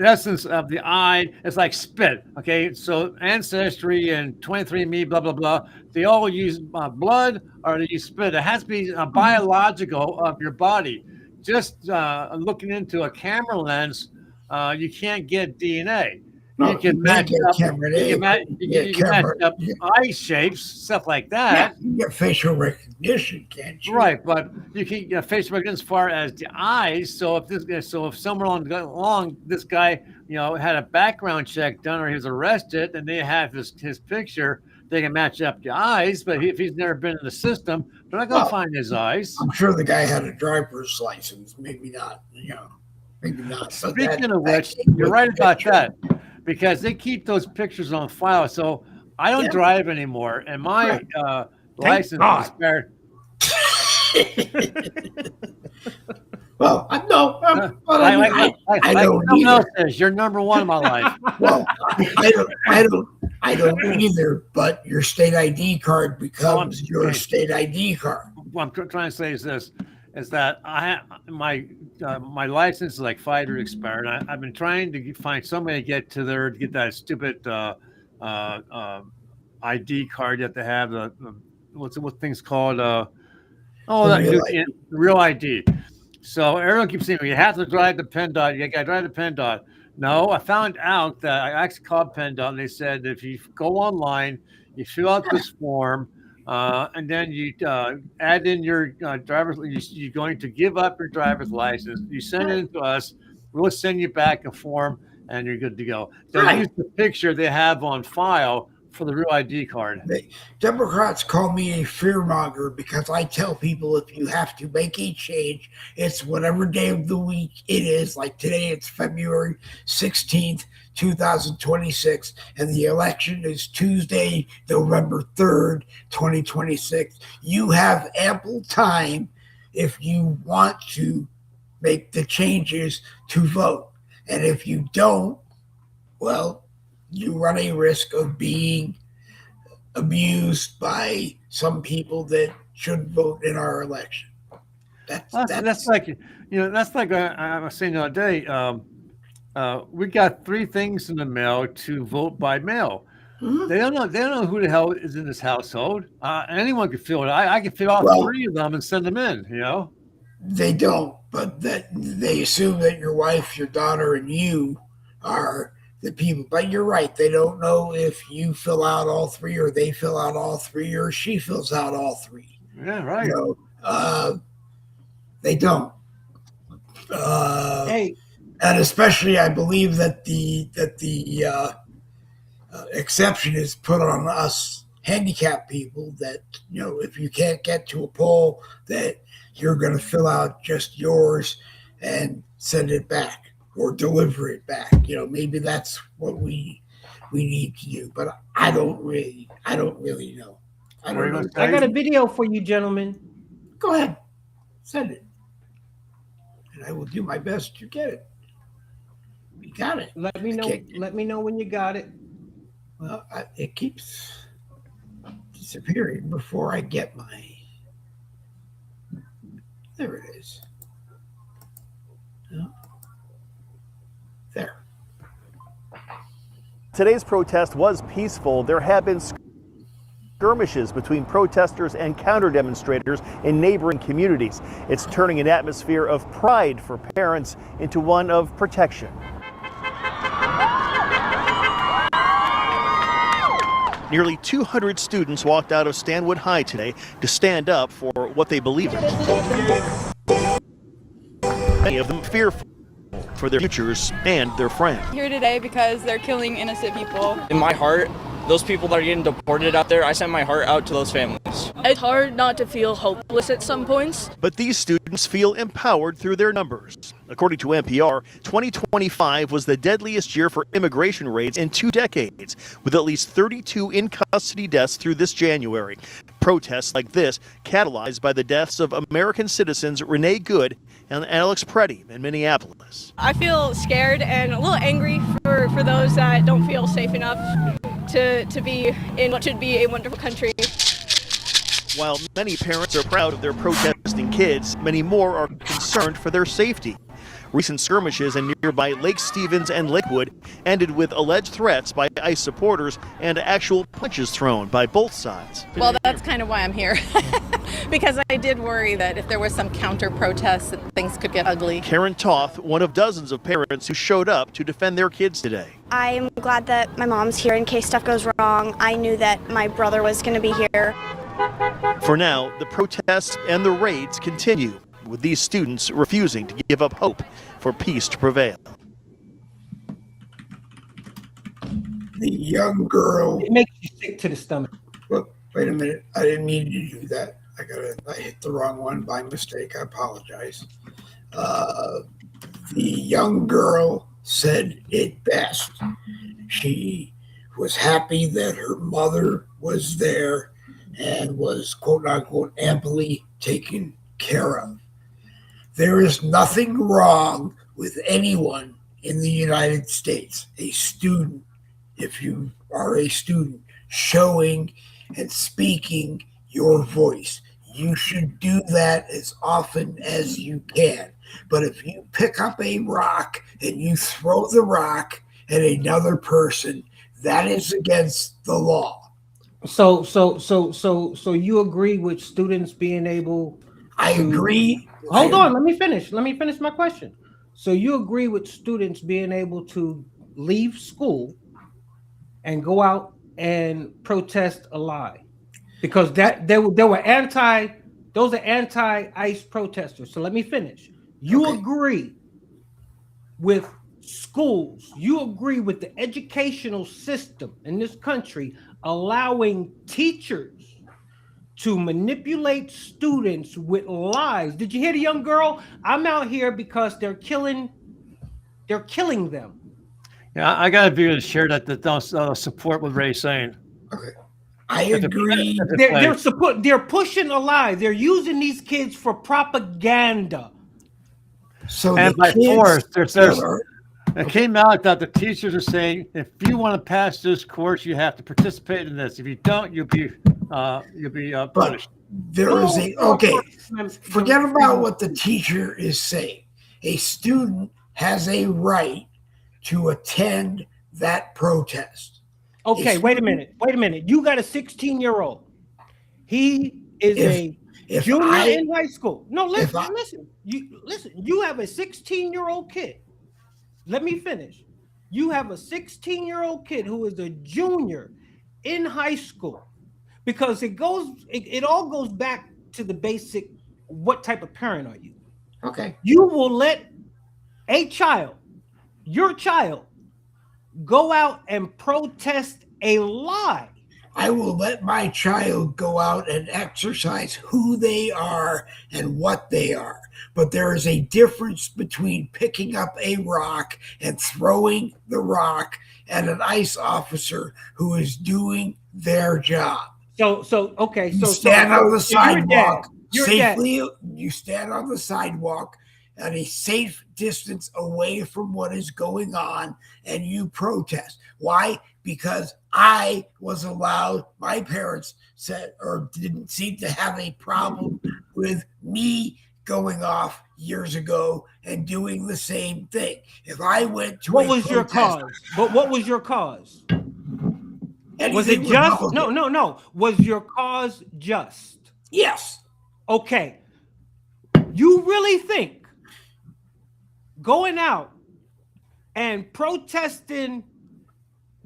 essence of the eye. It's like spit. Okay, so Ancestry and 23andMe, blah blah blah. They all use blood or they use spit. It has to be biological of your body. Just looking into a camera lens, you can't get DNA. You can match up eye shapes, stuff like that. Yeah, you get facial recognition, can't you? Right, but you can get facial recognition as far as the eyes. So if somewhere along this guy, had a background check done or he was arrested, and they have his picture, they can match up the eyes, but if he's never been in the system, they're not going to find his eyes. I'm sure the guy had a driver's license. Maybe not. Maybe not. Speaking of which, you're right about that, because they keep those pictures on file. So I don't drive anymore, and my license is expired. Well, I know. I don't either. You're number one in my life. Well, I don't either. But your state ID card becomes your state ID card. What I'm trying to say is this: is that my license is like 5 years expired. I've been trying to find somebody to get that stupid ID card that they have. What things called? Real ID. So everyone keeps saying you have to drive the PennDOT. You got to drive the PennDOT. No, I found out that I actually called PennDOT, and they said if you go online, you fill out this form, and then you add in your driver's. You're going to give up your driver's license. You send it in to us. We'll send you back a form, and you're good to go. They'll use the picture they have on file for the real ID card. Democrats call me a fearmonger because I tell people if you have to make a change, it's whatever day of the week it is. Like today, it's February 16th, 2026, and the election is Tuesday, November 3rd, 2026. You have ample time if you want to make the changes to vote. And if you don't, well, you run a risk of being abused by some people that should vote in our election. That's like I was saying the other day. We got 3 things in the mail to vote by mail. Mm-hmm. They don't know who the hell is in this household. Anyone can fill it. I can fill out 3 of them and send them in. They don't, but that they assume that your wife, your daughter, and you are the people. But you're right. They don't know if you fill out all 3 or they fill out all 3 or she fills out all 3. Yeah, right. They don't. And especially I believe that the exception is put on us handicapped people that, if you can't get to a poll, that you're going to fill out just yours and send it back. Or deliver it back. Maybe that's what we need to do. But I don't really know. I don't know. I got a video for you, gentlemen. Go ahead, send it, and I will do my best to get it. We got it. Let me know. Let me know when you got it. Well, it keeps disappearing before I get my. There it is. There. Today's protest was peaceful. There have been skirmishes between protesters and counter-demonstrators in neighboring communities. It's turning an atmosphere of pride for parents into one of protection. Nearly 200 students walked out of Stanwood High today to stand up for what they believe in. Many of them fearful for their futures and their friends. Here today because they're killing innocent people. In my heart, those people that are getting deported out there, I send my heart out to those families. It's hard not to feel hopeless at some points. But these students feel empowered through their numbers. According to NPR, 2025 was the deadliest year for immigration raids in 2 decades, with at least 32 in-custody deaths through this January. Protests like this catalyzed by the deaths of American citizens Renee Good and Alex Preddy in Minneapolis. I feel scared and a little angry for those that don't feel safe enough to be in what should be a wonderful country. While many parents are proud of their protesting kids, many more are concerned for their safety. Recent skirmishes in nearby Lake Stevens and Lakewood ended with alleged threats by ICE supporters and actual punches thrown by both sides. Well, that's kind of why I'm here. Because I did worry that if there was some counter-protest, that things could get ugly. Karen Toth, one of dozens of parents who showed up to defend their kids today. I'm glad that my mom's here in case stuff goes wrong. I knew that my brother was going to be here. For now, the protests and the raids continue, with these students refusing to give up hope for peace to prevail. The young girl. It makes you sick to the stomach. Well, wait a minute. I didn't mean to do that. I hit the wrong one by mistake. I apologize. The young girl said it best. She was happy that her mother was there and was, quote unquote, amply taken care of. There is nothing wrong with anyone in the United States, a student, if you are a student, showing and speaking your voice. You should do that as often as you can. But if you pick up a rock and you throw the rock at another person, that is against the law. So you agree with students being able I agree. Hold on, let me finish my question. So you agree with students being able to leave school and go out and protest a lie? Because there were those are anti-ICE protesters. So let me finish. You agree with schools, you agree with the educational system in this country allowing teachers to manipulate students with lies. Did you hear the young girl? I'm out here because they're killing them. Yeah, I got to be able to share that don't support what Ray's saying. Okay. I agree. They're pushing a lie. They're using these kids for propaganda. So and by force, it came out that the teachers are saying, if you want to pass this course, you have to participate in this. If you don't, you'll be punished. Forget about what the teacher is saying. A student has a right to attend that protest. Okay, wait a minute. You got a 16-year-old. He is a junior in high school. No, listen. You have a 16-year-old kid. Let me finish. You have a 16-year-old kid who is a junior in high school, because it all goes back to the basic, what type of parent are you? Okay. You will let your child, go out and protest a lie. I will let my child go out and exercise who they are and what they are. But there is a difference between picking up a rock and throwing the rock at an ICE officer who is doing their job. You stand on the sidewalk safely. You stand on the sidewalk at a safe distance away from what is going on, and you protest. Why? Because I was allowed, my parents said, or didn't seem to have a problem with me going off years ago and doing the same thing. If I went to what was your cause? But what was your cause? Was it just? No. Was your cause just? Yes. Okay. You really think going out and protesting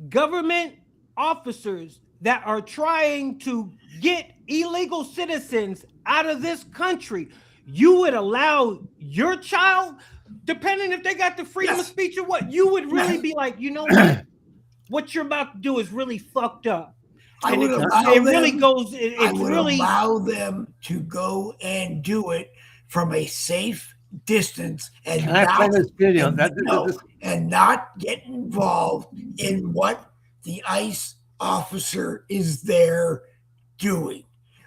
government officers that are trying to get illegal citizens out of this country, you would allow your child, depending if they got the freedom of speech or what, you would really be like, you know what you're about to do is really fucked up. I would allow them to go and do it from a safe distance and not get involved in what the ICE officer is there doing.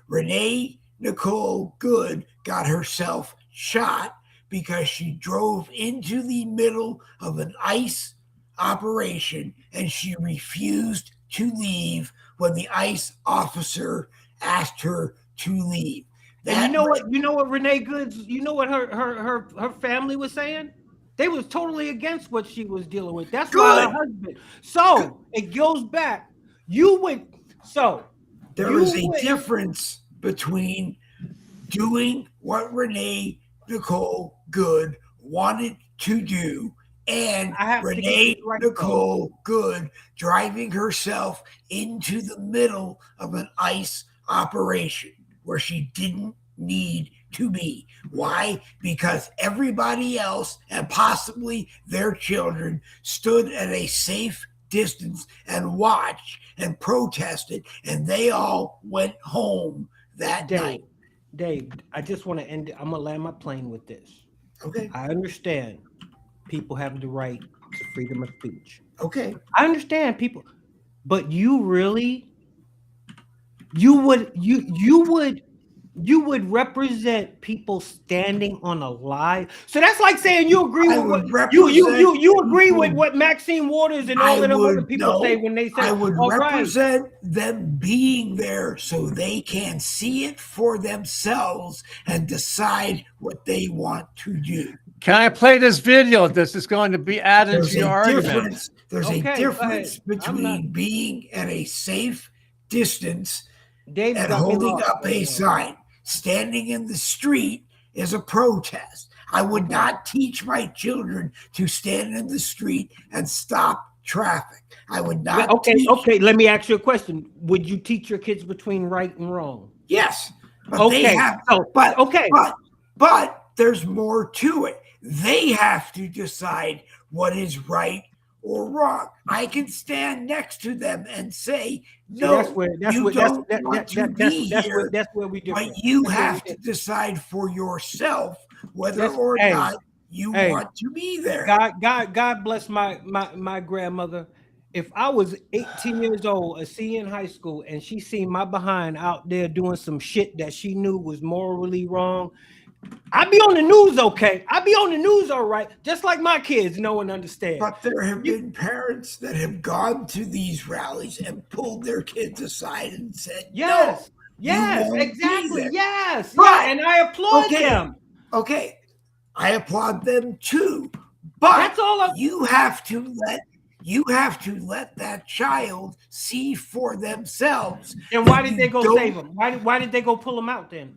Renee Nicole Good got herself shot because she drove into the middle of an ICE operation and she refused to leave when the ICE officer asked her to leave. And you know what Renee Goods, you know what her family was saying? They was totally against what she was dealing with. That's why her husband. So it goes back. There is a difference between doing what Renee Nicole Good wanted to do and Renee Nicole Good driving herself into the middle of an ICE operation where she didn't need to be. Why? Because everybody else and possibly their children stood at a safe distance and watched and protested, and they all went home that night. Dave, I just want to end. I'm gonna land my plane with this. Okay. I understand people have the right to freedom of speech. Okay. I understand people, but you would represent people standing on a lie. So that's like saying you agree with what you agree with what Maxine Waters and all of them other people say when they say I would all represent them being there so they can see it for themselves and decide what they want to do. Can I play this video? This is going to be added to your argument. There's a difference between being at a safe distance and holding up a sign. Standing in the street is a protest. I would not teach my children to stand in the street and stop traffic. I would not. Okay. Let me ask you a question. Would you teach your kids between right and wrong? Yes. But they have. But there's more to it. They have to decide what is right or wrong. I can stand next to them and say, no, that's where we differ. But you have to decide for yourself whether or not you want to be there. God bless my grandmother. If I was 18 years old, a senior in high school, and she seen my behind out there doing some shit that she knew was morally wrong, I'd be on the news, okay? I'd be on the news, all right, just like my kids know and understand. But there have been parents that have gone to these rallies and pulled their kids aside and said, yes, exactly, yes. Right. And I applaud them. Okay, I applaud them too. But that's all you have to let that child see for themselves. And why did they go save them? Why did they go pull them out then?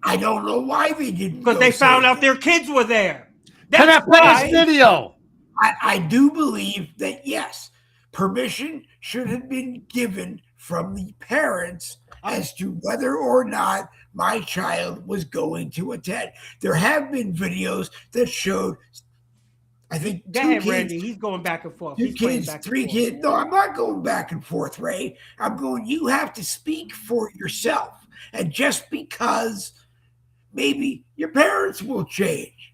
I don't know why they didn't. Because they found out their kids were there. Can I play this video? I do believe that, yes, permission should have been given from the parents as to whether or not my child was going to attend. There have been videos that showed, I think, go ahead, Randy. He's going back and forth. Two kids, three kids. No, I'm not going back and forth, Ray. I'm going, you have to speak for yourself. And just because maybe your parents will change,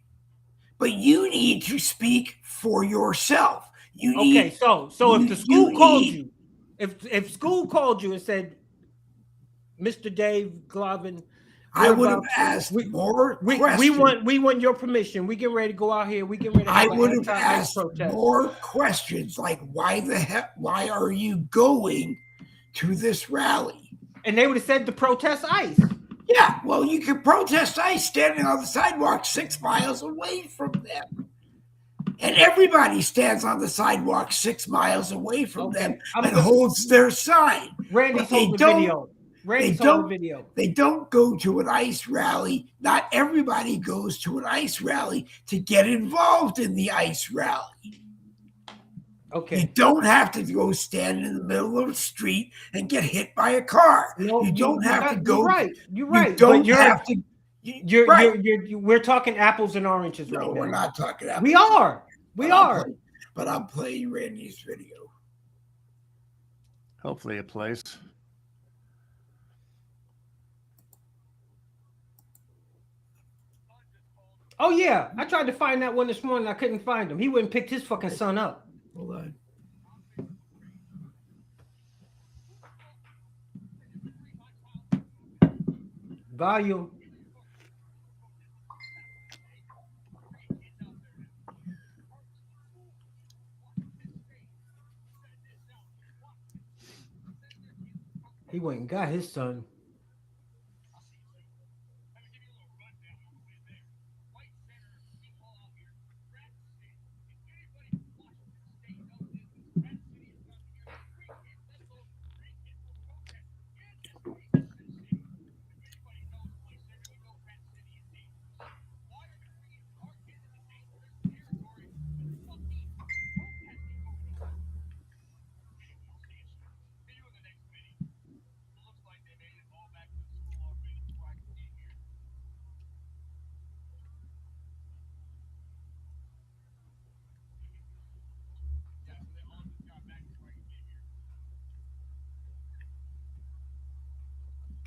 but you need to speak for yourself. So if the school called you, if school called you and said, Mr. Dave Glavin, I would have asked more questions. We want your permission. We get ready to go out here. We get ready to I would have asked more questions like, why are you going to this rally? And they would have said to protest ICE. Yeah, well, you can protest ICE standing on the sidewalk 6 miles away from them. And everybody stands on the sidewalk 6 miles away from them and holds their sign. Randy's holding the video. They don't go to an ICE rally. Not everybody goes to an ICE rally to get involved in the ICE rally. Okay. You don't have to go stand in the middle of the street and get hit by a car. No, you don't have to go. You're right. You don't have to. We're talking apples and oranges right now. No, we're not talking apples. We are. But I'm playing Randy's video. Hopefully it plays. Oh, yeah. I tried to find that one this morning. I couldn't find him. He wouldn't pick his fucking son up. Hold on. Volume. He went and got his son.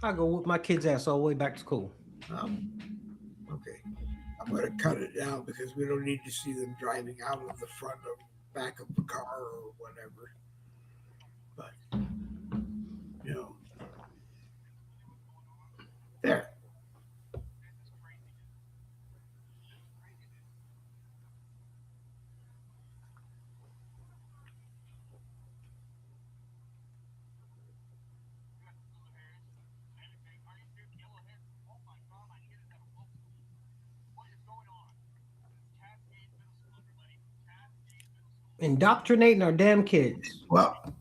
I go with my kids' ass all the way back to school. Okay. I'm going to cut it down because we don't need to see them driving out of the front of back of the car or whatever. But, there. Indoctrinating our damn kids. Well,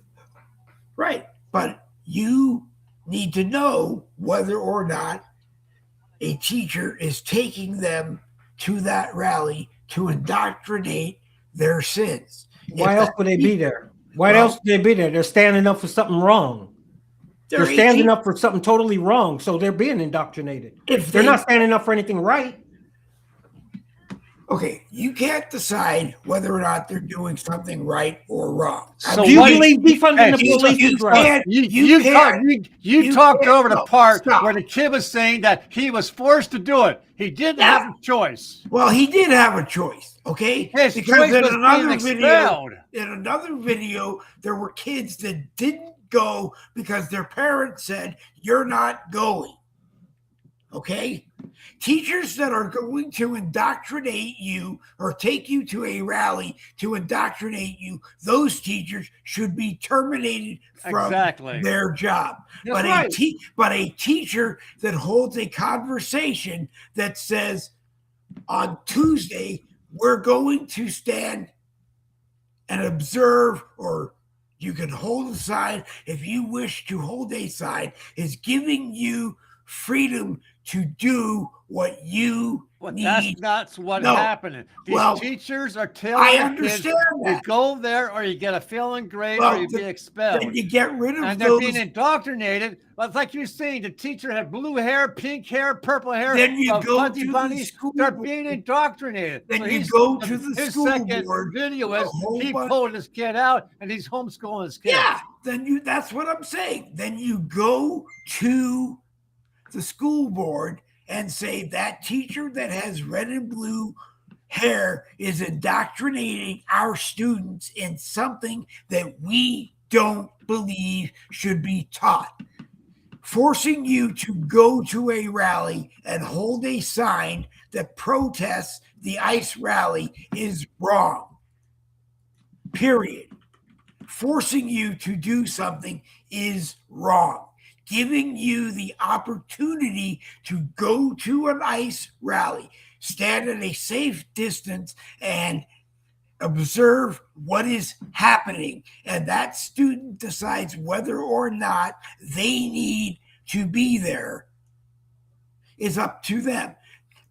right. But you need to know whether or not a teacher is taking them to that rally to indoctrinate their sins. Why else would they be there? Why else would they be there? They're standing up for something wrong. They're standing up for something totally wrong, so they're being indoctrinated. If they're not standing up for anything right. Okay, you can't decide whether or not they're doing something right or wrong. So do you believe defunding the police is right? You talked over the part where the kid was saying that he was forced to do it. He didn't have a choice. Well, he did have a choice, okay? His because choice was being expelled. In another video, there were kids that didn't go because their parents said, "You're not going." Okay? Teachers that are going to indoctrinate you or take you to a rally to indoctrinate you, those teachers should be terminated from their job. But a teacher that holds a conversation that says, on Tuesday, we're going to stand and observe, or you can hold a sign if you wish to hold a sign, is giving you freedom to do what you need. That's what's happening. These teachers are telling kids you go there or you get a failing grade or you be expelled. Then you get rid of and they're being indoctrinated. Well, it's like you're saying, the teacher had blue hair, pink hair, purple hair. Then you go to the school. They're being indoctrinated. Then so you go to the school second board. Video is he pulled his kid out and he's homeschooling his kid. Yeah, that's what I'm saying. Then you go to the school board and say that teacher that has red and blue hair is indoctrinating our students in something that we don't believe should be taught. Forcing you to go to a rally and hold a sign that protests the ICE rally is wrong. Period. Forcing you to do something is wrong. Giving you the opportunity to go to an ICE rally, stand at a safe distance and observe what is happening. And that student decides whether or not they need to be there is up to them.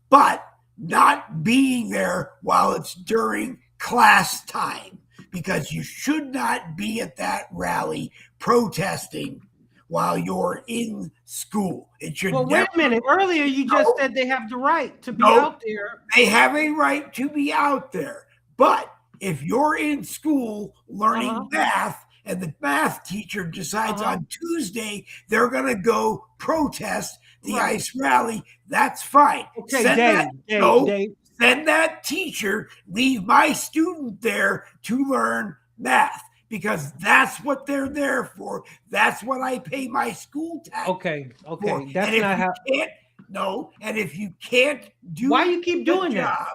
But not being there while it's during class time, because you should not be at that rally protesting while you're in school. It should. Well, wait a minute. Earlier, you just said they have the right to be out there. They have a right to be out there. But if you're in school learning math and the math teacher decides on Tuesday they're going to go protest the ICE rally, that's fine. Okay, send that teacher, leave my student there to learn math. Because that's what they're there for. That's what I pay my school tax. Okay. For. That's not how. And if you can't do, why you keep doing that?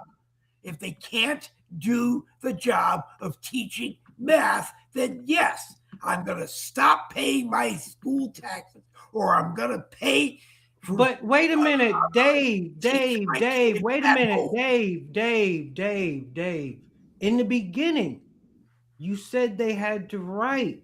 If they can't do the job of teaching math, then yes, I'm going to stop paying my school taxes, or I'm going to pay. But wait a minute, Dave. Wait a minute, Dave. In the beginning, you said they had the right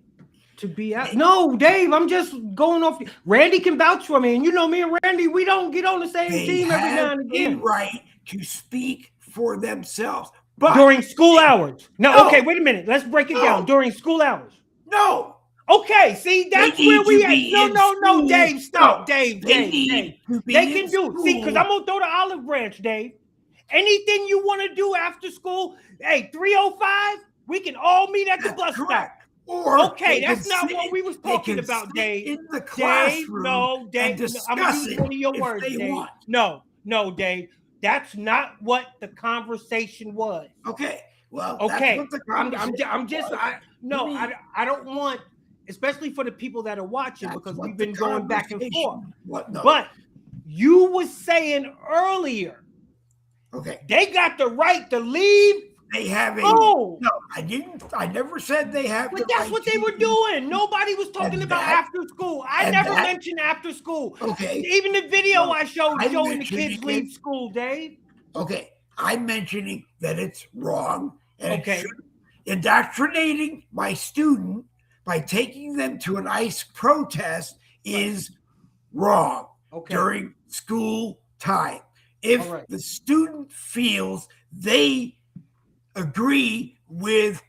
to be out. No, Dave, I'm just going off. Randy can vouch for me. And you know me and Randy, we don't get on the same team every now and again. Right to speak for themselves. But during school hours. No, okay, wait a minute. Let's break it down. During school hours. No. Okay, see, that's where we at. No, Dave, stop. Dave. They can do it. See, because I'm going to throw the olive branch, Dave. Anything you want to do after school, hey, 3:05, we can all meet at the bus stop. Or Okay, they that's can not sit- what we was they talking can about, sit Dave. in the Dave, classroom no, Dave. and discuss I'm gonna use it one of your if words, they Dave. want. No, Dave. That's not what the conversation was. Okay, well, that's Okay, what the I'm conversation just was. I don't want, especially for the people that are watching, That's because what we've the been going back and conversation forth. was. No. But you was saying earlier Okay, they got the right to leave. they have a Oh, no. I didn't. I never said they have. but the that's right what to they were leave. doing. Nobody was talking And about that- after school. I and never that- mentioned after school. Okay, Even the video Well, I showed I'm showing the mentioning kids it. leave school, Dave. okay. I'm mentioning that it's wrong and Okay. it should indoctrinating my student by taking them to an ICE protest is wrong Okay. during school time. If All right. the student feels they agree with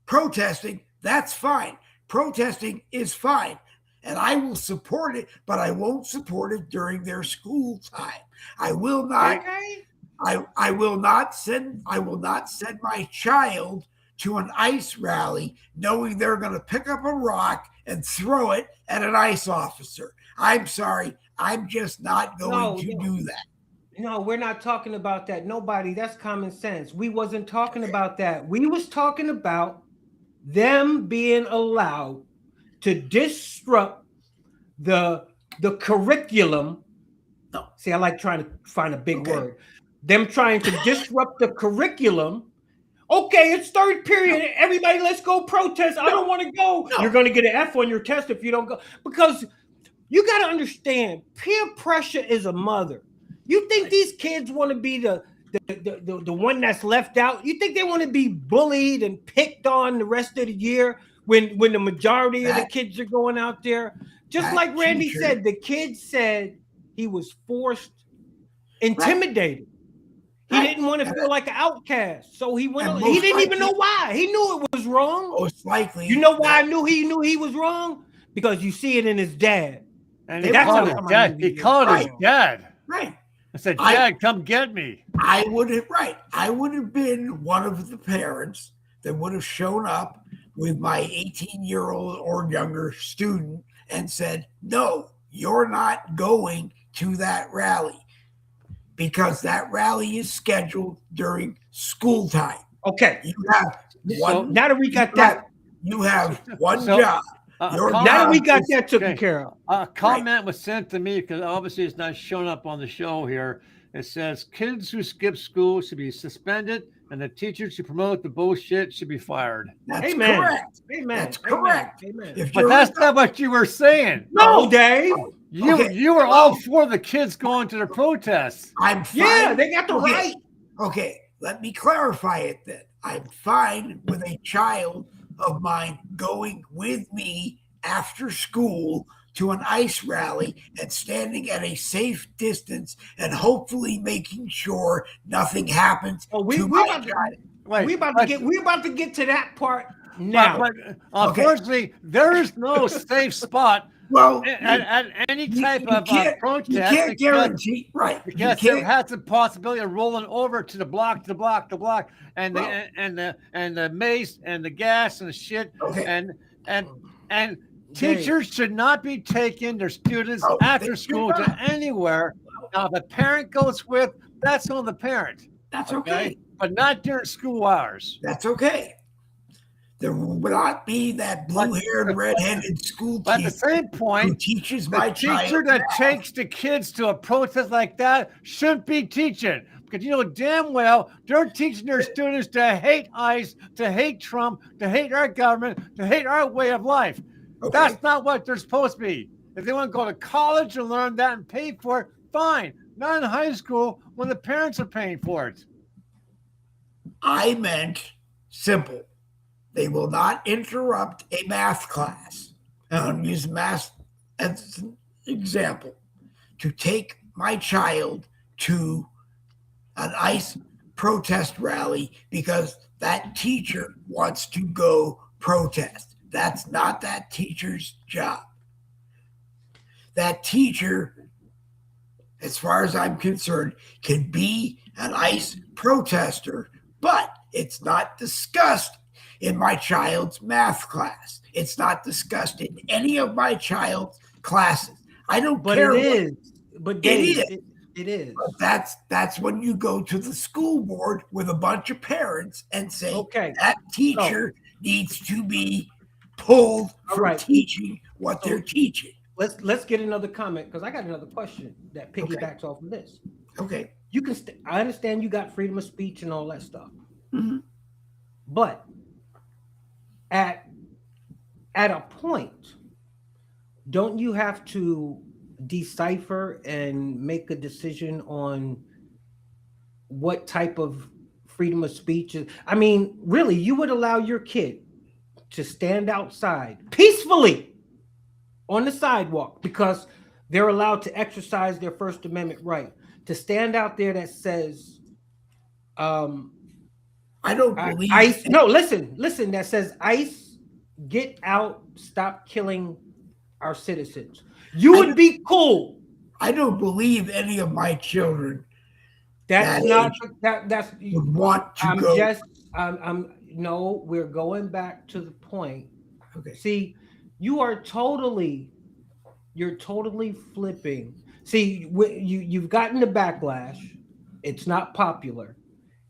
protesting, that's fine. Protesting is fine. And I will support it, but I won't support it during their school time. I will not. Okay. I will not send my child to an ICE rally knowing they're going to pick up a rock and throw it at an ICE officer. I'm sorry. I'm just not going to do that. No, we're not talking about that. Nobody, that's common sense. We wasn't talking about that. We was talking about them being allowed to disrupt the curriculum. No. See, I like trying to find a big Okay. word. Them trying to disrupt the curriculum. Okay, it's third period. Everybody, let's go protest. I don't want to go. No. You're going to get an F on your test if you don't go. Because you got to understand, peer pressure is a mother. You think these kids want to be the one that's left out? You think they want to be bullied and picked on the rest of the year when the majority of the kids are going out there? Just that like Randy teacher- said, the kid said he was forced, intimidated. He Right. didn't want to feel like an outcast, so he went. And He most didn't even know likely- why. He knew it was wrong. Most likely. You know why I knew he was wrong? Because you see it in his dad. And That's called how his come I dad. knew He he called his Right. dad. Right. I said, I- Dad, come get me. I would have been one of the parents that would have shown up with my 18-year-old or younger student and said, no, you're not going to that rally because that rally is scheduled during school time. Okay, You have one. now that we got that, You have one So- job. A Your comment- now that we job got is- that taken okay. care of. A comment was sent to me because obviously it's not showing up on the show here. It says kids who skip school should be suspended and the teachers who promote the bullshit should be fired. That's Amen. correct. Amen. That's Amen. correct. Amen. If But you're that's not what you were saying. No, Dave. You Okay. you were all for the kids going to the protests. I'm fine. Yeah, they got the Okay. right. Okay, let me clarify it then. I'm fine with a child of mine going with me after school to an ICE rally and standing at a safe distance and hopefully making sure nothing happens Oh, we to we my about to, child. Wait, we about but- to get we about to get to that part now. But unfortunately, there is no safe spot Well, at any type of protest. you can't because- guarantee, right? You Because there can't, has the possibility of rolling over to the block, and Well- the mace and the gas and the shit, Okay. and teachers should not be taking their students Oh, after they school should to not. anywhere. Now, if a parent goes with, that's on the parent, that's okay. but not during school hours. That's okay. There will not be that blue-haired, red-headed school But at the teacher same who point, teaches the my teacher child that math. takes the kids to a protest like that shouldn't be teaching, because you know damn well they're teaching their students to hate ICE, to hate Trump, to hate our government, to hate our way of life. Okay. That's not what they're supposed to be. If they want to go to college and learn that and pay for it, fine. Not in high school when the parents are paying for it. I meant simple. They will not interrupt a math class. And I'm using math as an example to take my child to an ICE protest rally because that teacher wants to go protest. That's not that teacher's job. That teacher, as far as I'm concerned, can be an ICE protester, but it's not discussed in my child's math class. It's not discussed in any of my child's classes. I don't But care. it is. But Dave, it is. But that's when you go to the school board with a bunch of parents and say, Okay, that teacher needs to be pulled from teaching what they're teaching. Let's get another comment, because I got another question that piggybacks off of this. Okay. You can. I understand you got freedom of speech and all that stuff, but at a point, don't you have to decipher and make a decision on what type of freedom of speech is? I mean, really, you would allow your kid to stand outside peacefully on the sidewalk because they're allowed to exercise their First Amendment right to stand out there that says, I don't believe ICE. No, listen, that says ICE, get out, stop killing our citizens. You would be cool. I don't believe any of my children that's would want to go. No, we're going back to the point. Okay. See, you're totally flipping. See, you've gotten the backlash. It's not popular.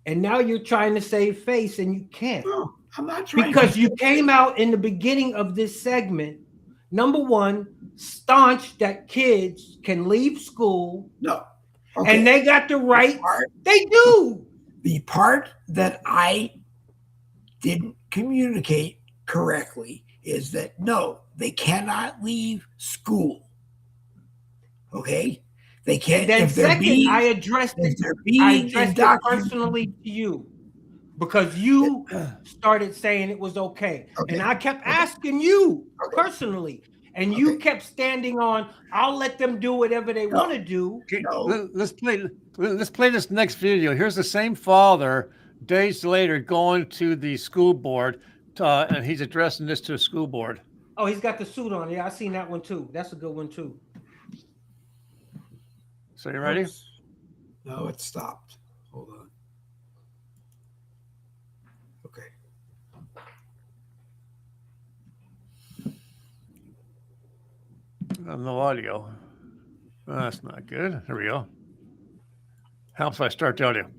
And now you're trying to save face and you can't. No, I'm not trying. Because you came out in the beginning of this segment, number one, staunch that kids can leave school. No. Okay. And they got the right. They do. The part that I didn't communicate correctly is that no, they cannot leave school. Okay, they can't. And then second, I addressed it personally to you because you started saying it was okay. And I kept asking you personally, and you kept standing on. I'll let them do whatever they want to do. Let's play this next video. Here's the same father days later going to the school board, and he's addressing this to a school board. Oh, he's got the suit on. Yeah, I seen that one too. That's a good one too. So you ready? No, it stopped. Hold on. Okay. No audio. Oh, that's not good. There we go. Helps if I start the audio.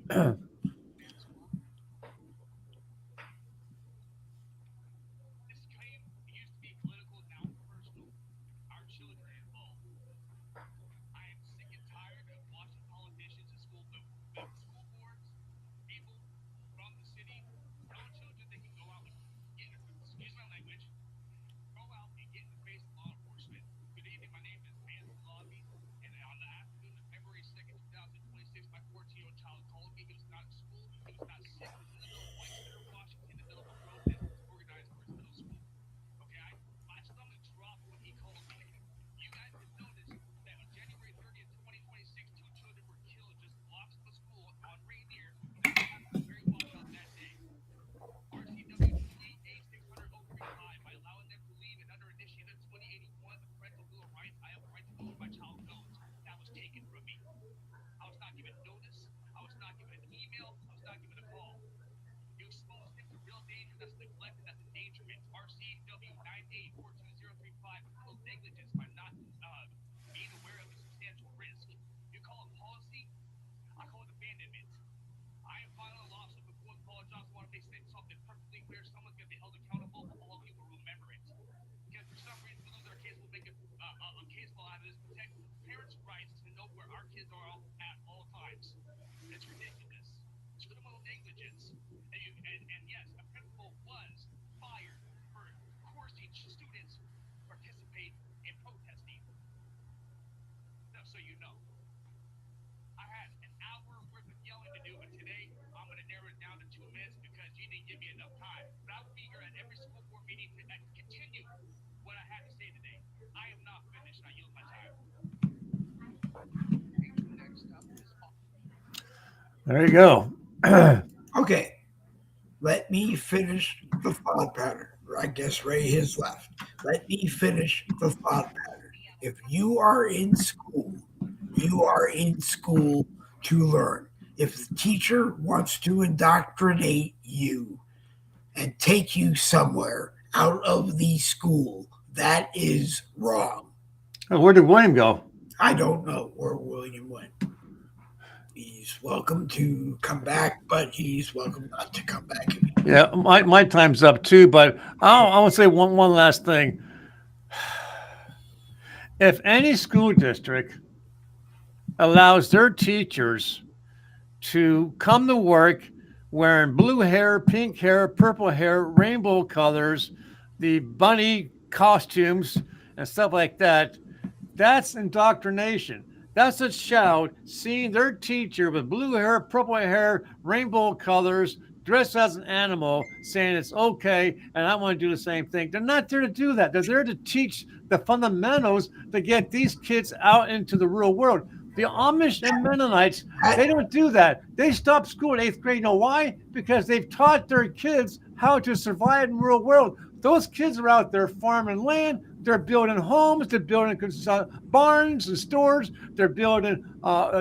There you go. Okay. Let me finish the thought pattern. I guess Ray has left. Let me finish the thought pattern. If you are in school, you are in school to learn. If the teacher wants to indoctrinate you and take you somewhere out of the school. That is wrong. Where did William go? I don't know where William went. He's welcome to come back, but he's welcome not to come back. Yeah, my time's up too, but I want to say one last thing. If any school district allows their teachers to come to work wearing blue hair, pink hair, purple hair, rainbow colors, the bunny costumes and stuff like that, that's indoctrination. That's a child seeing their teacher with blue hair, purple hair, rainbow colors, dressed as an animal, saying it's okay, and I want to do the same thing. They're not there to do that. They're there to teach the fundamentals to get these kids out into the real world. The Amish and Mennonites, they don't do that. They stop school in 8th grade. You know why? Because they've taught their kids how to survive in the real world. Those kids are out there farming land. They're building homes. They're building barns and stores. They're building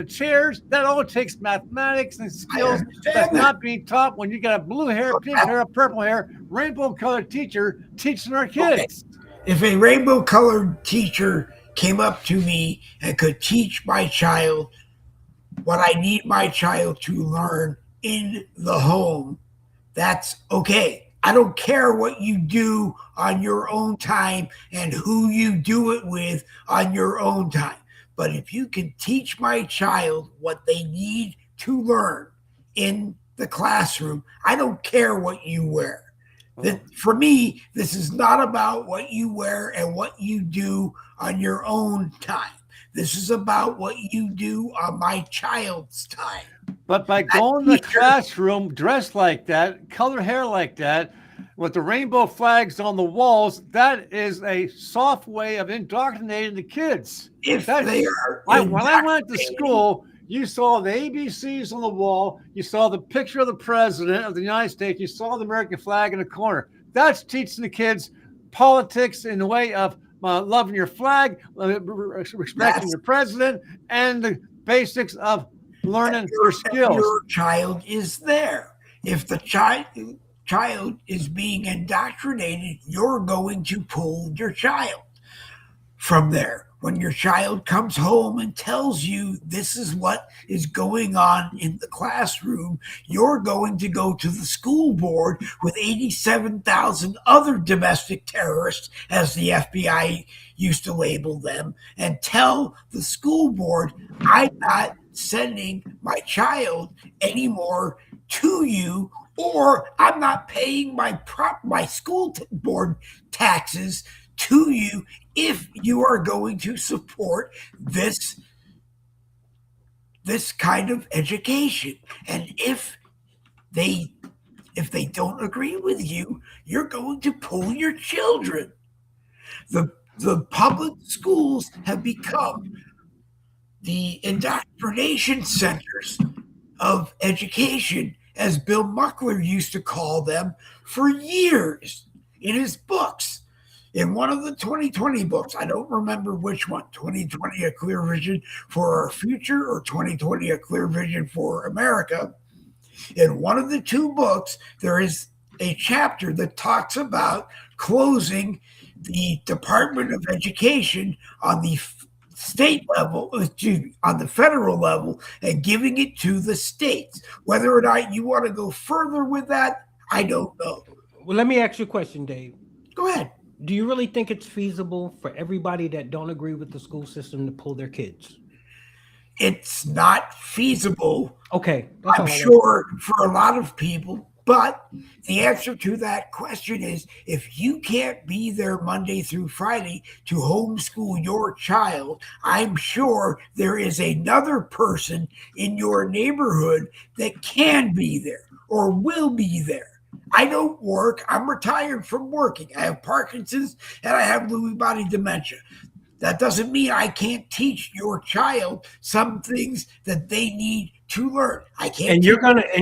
chairs. That all takes mathematics and skills that's not being taught when you got a blue hair, pink hair, purple hair, rainbow colored teacher teaching our kids. Okay. If a rainbow colored teacher came up to me and could teach my child what I need my child to learn in the home, that's okay. I don't care what you do on your own time and who you do it with on your own time. But if you can teach my child what they need to learn in the classroom, I don't care what you wear. For me, this is not about what you wear and what you do on your own time. This is about what you do on my child's time. But by going to the classroom dressed like that, color hair like that, with the rainbow flags on the walls, that is a soft way of indoctrinating the kids. If they are when I went to school, you saw the ABCs on the wall. You saw the picture of the president of the United States. You saw the American flag in the corner. That's teaching the kids politics in the way of loving your flag, respecting your president, and the basics of learning your skills. Your child is there. If the child is being indoctrinated, you're going to pull your child from there. When your child comes home and tells you this is what is going on in the classroom, you're going to go to the school board with 87,000 other domestic terrorists, as the FBI used to label them, and tell the school board, I'm not sending my child anymore to you, or I'm not paying my school board taxes to you if you are going to support this kind of education. And if they don't agree with you, you're going to pull your children. The public schools have become the indoctrination centers of education, as Bill Muckler used to call them for years in his books. In one of the 2020 books, I don't remember which one, 2020, A Clear Vision for Our Future, or 2020, A Clear Vision for America. In one of the two books, there is a chapter that talks about closing the Department of Education on the state level, on the federal level, and giving it to the states. Whether or not you want to go further with that, I don't know. Well, let me ask you a question, Dave. Go ahead. Do you really think it's feasible for everybody that don't agree with the school system to pull their kids? It's not feasible. Okay. I'm sure for a lot of people, but the answer to that question is, if you can't be there Monday through Friday to homeschool your child, I'm sure there is another person in your neighborhood that can be there or will be there. I don't work. I'm retired from working. I have Parkinson's and I have Lewy body dementia. That doesn't mean I can't teach your child some things that they need to learn. I can't. And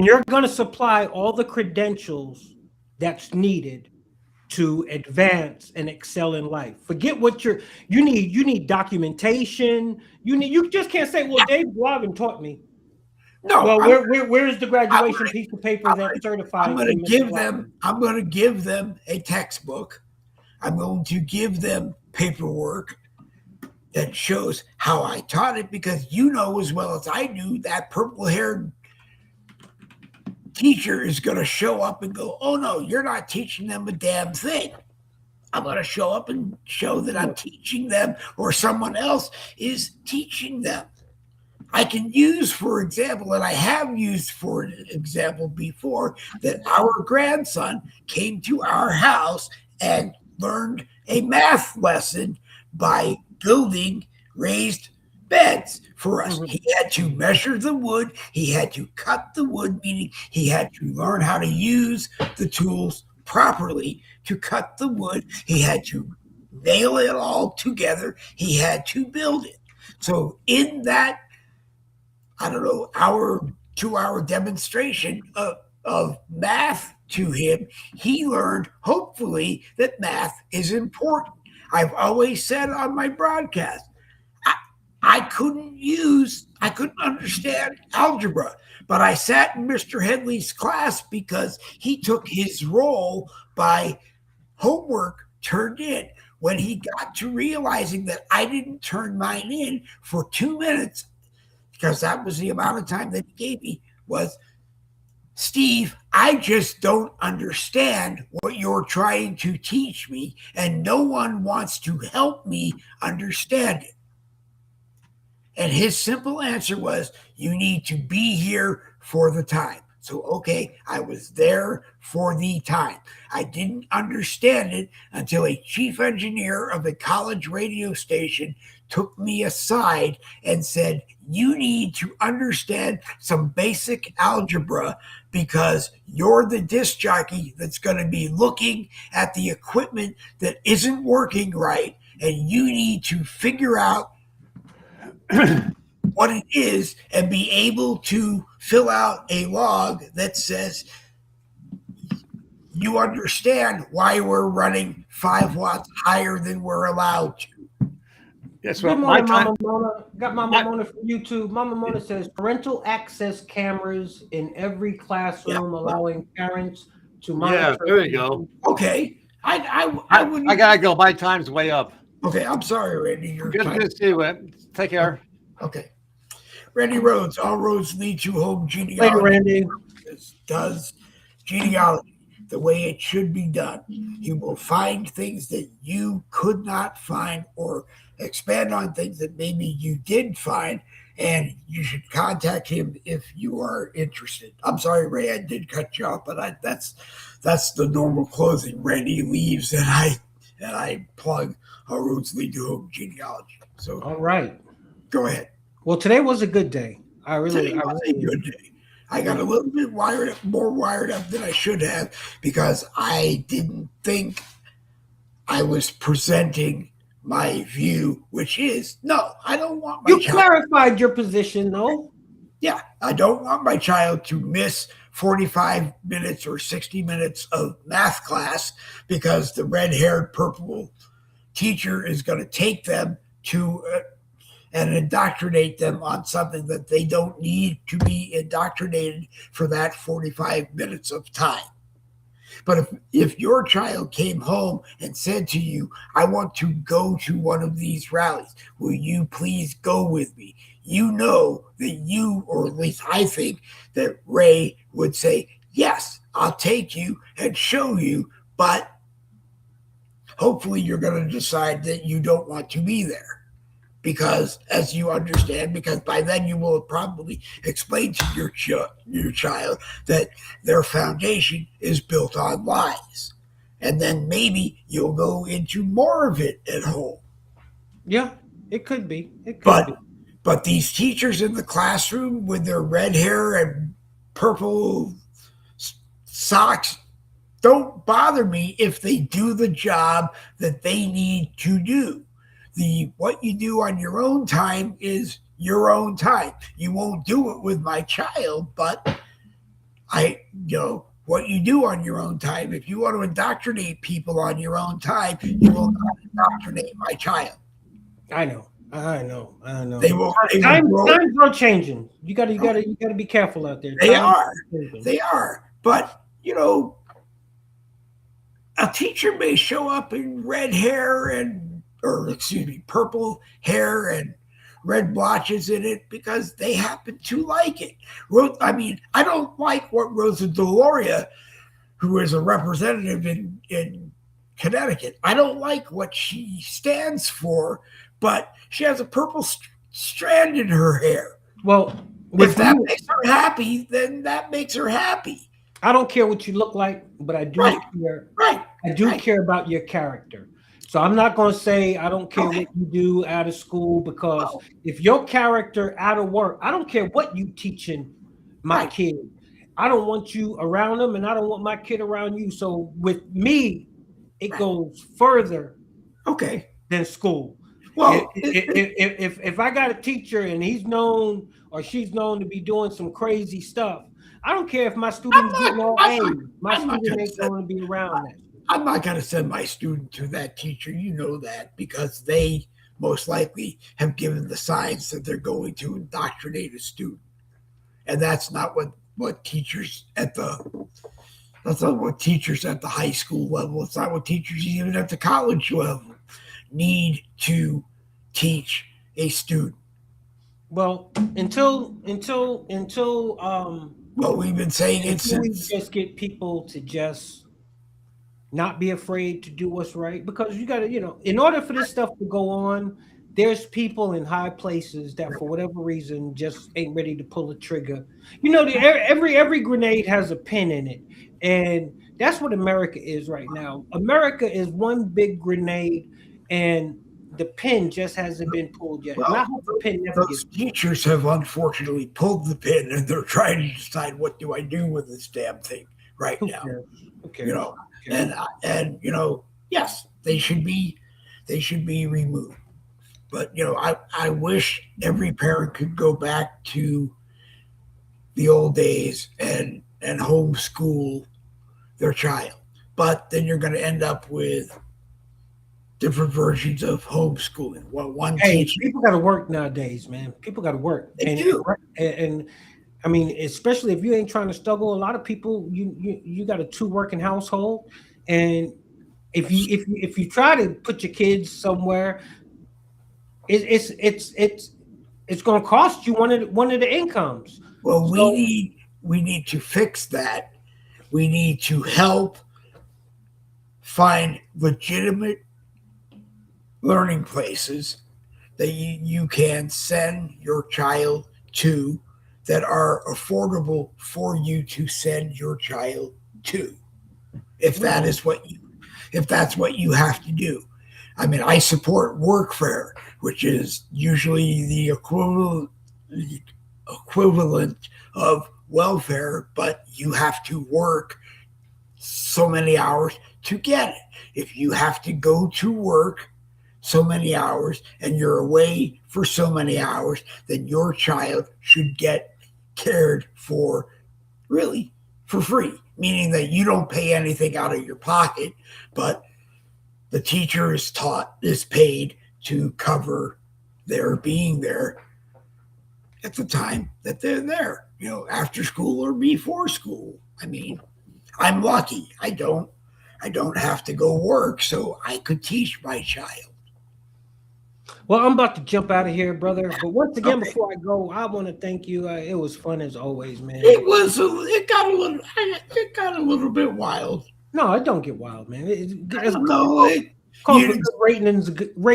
you're gonna supply all the credentials that's needed to advance and excel in life. Forget what you need. You need documentation. You just can't say, "Well, Dave Bloggin taught me." No, Well, I'm, where's the graduation gonna- piece of paper that certifies? I'm going you, to Mr. give Blackman? them. I'm going to give them a textbook. I'm going to give them paperwork that shows how I taught it, because you know as well as I do that purple-haired teacher is going to show up and go, "Oh no, you're not teaching them a damn thing." I'm going to show up and show that I'm teaching them, or someone else is teaching them. I can use, for example, and I have used for example before, that our grandson came to our house and learned a math lesson by building raised beds for us. He had to measure the wood. He had to cut the wood, meaning he had to learn how to use the tools properly to cut the wood. He had to nail it all together. He had to build it. So in that, I don't know, 2 hour demonstration of math to him, he learned, hopefully, that math is important. I've always said on my broadcast, I couldn't understand algebra, but I sat in Mr. Headley's class because he took his role by homework turned in. When he got to realizing that I didn't turn mine in for 2 minutes, because that was the amount of time that he gave me, was, "Steve, I just don't understand what you're trying to teach me, and no one wants to help me understand it." And his simple answer was, "You need to be here for the time." So, okay, I was there for the time. I didn't understand it until a chief engineer of a college radio station took me aside and said, "You need to understand some basic algebra, because you're the disc jockey that's going to be looking at the equipment that isn't working right, and you need to figure out what it is and be able to fill out a log that says you understand why we're running 5 watts higher than we're allowed to." Yes, Good well, morning, my time. Mama Mona. Got Mama Mona from YouTube. Mama Mona says parental access cameras in every classroom, allowing parents to monitor. Yeah, there you go. Okay. I wouldn't. I gotta go. My time's way up. Okay, I'm sorry, Randy. You're Good to see you. Take care. Okay. Randy Rhodes, all roads lead to home. Genealogy Later, Randy. does genealogy the way it should be done. He will find things that you could not find, or expand on things that maybe you did find, and you should contact him if you are interested. I'm sorry, Ray, I did cut you off, but that's the normal closing. Randy leaves, and I plug All Roads Lead to Home Genealogy. So, all right, go ahead. Well, today was a good day. Today was a good day. I got a little bit more wired up than I should have, because I didn't think I was presenting my view, which is, no, I don't want my child. You clarified your position, though. Yeah, I don't want my child to miss 45 minutes or 60 minutes of math class because the red-haired purple teacher is going to take them to and indoctrinate them on something that they don't need to be indoctrinated for that 45 minutes of time. But if your child came home and said to you, "I want to go to one of these rallies, will you please go with me?" You know that you, or at least I think that Ray would say, "Yes, I'll take you and show you," but hopefully you're going to decide that you don't want to be there. Because, as you understand, because by then you will have probably explained to your child that their foundation is built on lies. And then maybe you'll go into more of it at home. Yeah, it could be. It could be. But these teachers in the classroom with their red hair and purple socks don't bother me if they do the job that they need to do. What you do on your own time is your own time. You won't do it with my child, but what you do on your own time, if you want to indoctrinate people on your own time, you will not indoctrinate my child. I know. I know. They will Times grow. are changing. You gotta be careful out there. They Times are. changing. They are. But, you know, a teacher may show up in purple hair and red blotches in it because they happen to like it. I mean, I don't like what Rosa DeLauria, who is a representative in Connecticut, I don't like what she stands for, but she has a purple strand in her hair. Well, if that makes her happy, then that makes her happy. I don't care what you look like, but I do care. Right. I do care about your character. So I'm not going to say I don't care what you do out of school, because if your character out of work, I don't care what you teaching my kid. I don't want you around them, and I don't want my kid around you. So with me, it goes further than school. Well, if I got a teacher and he's known or she's known to be doing some crazy stuff, I don't care if my student's getting all A's. My student ain't going to be around that. I'm not going to send my student to that teacher. You know that, because they most likely have given the signs that they're going to indoctrinate a student. And that's not what teachers at the high school level, it's not what teachers even at the college level need to teach a student. Well, until well, we've been saying it since. We just get people to just not be afraid to do what's right, because you got to, in order for this stuff to go on, there's people in high places that for whatever reason just ain't ready to pull a trigger. Every grenade has a pin in it, and that's what America is right now. America is one big grenade, and the pin just hasn't been pulled yet. Well, and I hope the pin never those teachers have unfortunately pulled the pin, and they're trying to decide, what do I do with this damn thing right now? Okay. And yes, they should be removed. But I wish every parent could go back to the old days and homeschool their child. But then you're going to end up with different versions of homeschooling. People got to work nowadays, man. People got to work. They do. And I mean, especially if you ain't trying to struggle. A lot of people, you got a 2 working household, and if you try to put your kids somewhere, it's going to cost you one of the incomes. Well, we need to fix that. We need to help find legitimate learning places that you can send your child to, that are affordable for you to send your child to, if that's what you have to do. I mean, I support workfare, which is usually the equivalent of welfare, but you have to work so many hours to get it. If you have to go to work so many hours and you're away for so many hours, then your child should get cared for really for free, meaning that you don't pay anything out of your pocket, but the teacher is paid to cover their being there at the time that they're there, after school or before school. I mean, I'm lucky. I don't have to go work, so I could teach my child. Well, I'm about to jump out of here, brother. But once again, before I go, I want to thank you. It was fun as always, man. It got a little bit wild. No, it don't get wild, man. It's called for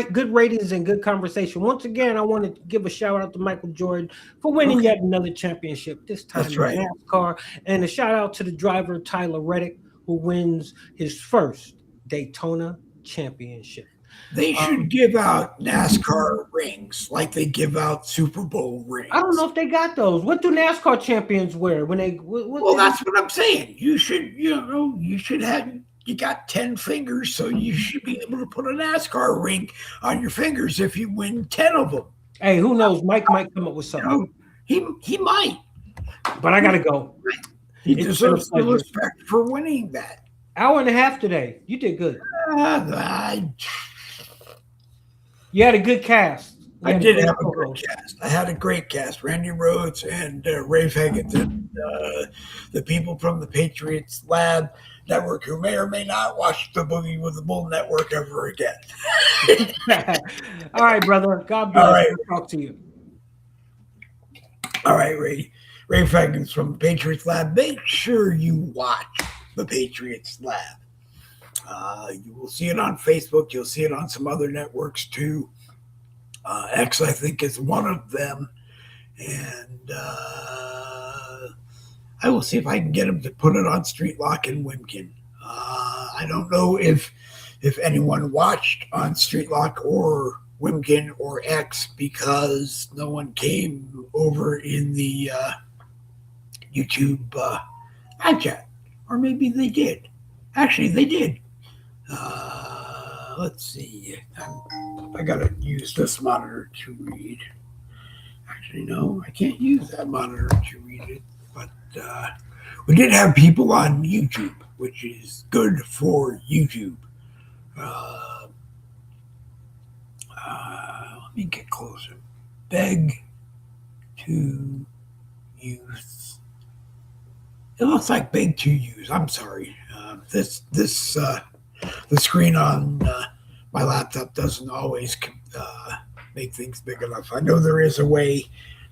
good ratings and good conversation. Once again, I want to give a shout out to Michael Jordan for winning yet another championship, this time in NASCAR, and a shout out to the driver Tyler Reddick, who wins his first Daytona championship. They should give out NASCAR rings like they give out Super Bowl rings. I don't know if they got those. What do NASCAR champions wear when they? That's what I'm saying. You should have. You got 10 fingers, so you should be able to put a NASCAR ring on your fingers if you win 10 of them. Hey, who knows? Mike might come up with something. He might. But I gotta go. He deserves the respect for winning that. Hour and a half today. You did good. You had a good cast. I had did great have a good co-hosts. cast. I had a great cast. Randy Rhodes and Ray Higgins and the people from the Patriots Lab Network who may or may not watch the Boogie with the Bull Network ever again. All right, brother. God All bless. right. I'll talk to you. All right, Ray. Ray Higgins from the Patriots Lab. Make sure you watch the Patriots Lab. You will see it on Facebook. You'll see it on some other networks too. X, I think, is one of them. And I will see if I can get him to put it on Street Lock in Wimkin. I don't know if anyone watched on Street Lock or Wimkin or X because no one came over in the YouTube live chat. Or maybe they did. Actually, they did. Let's see. I got to use this monitor to read. Actually, no, I can't use that monitor to read it. But we did have people on YouTube, which is good for YouTube. Let me get closer. Beg to use. It looks like beg to use. I'm sorry. The screen on my laptop doesn't always make things big enough. I know there is a way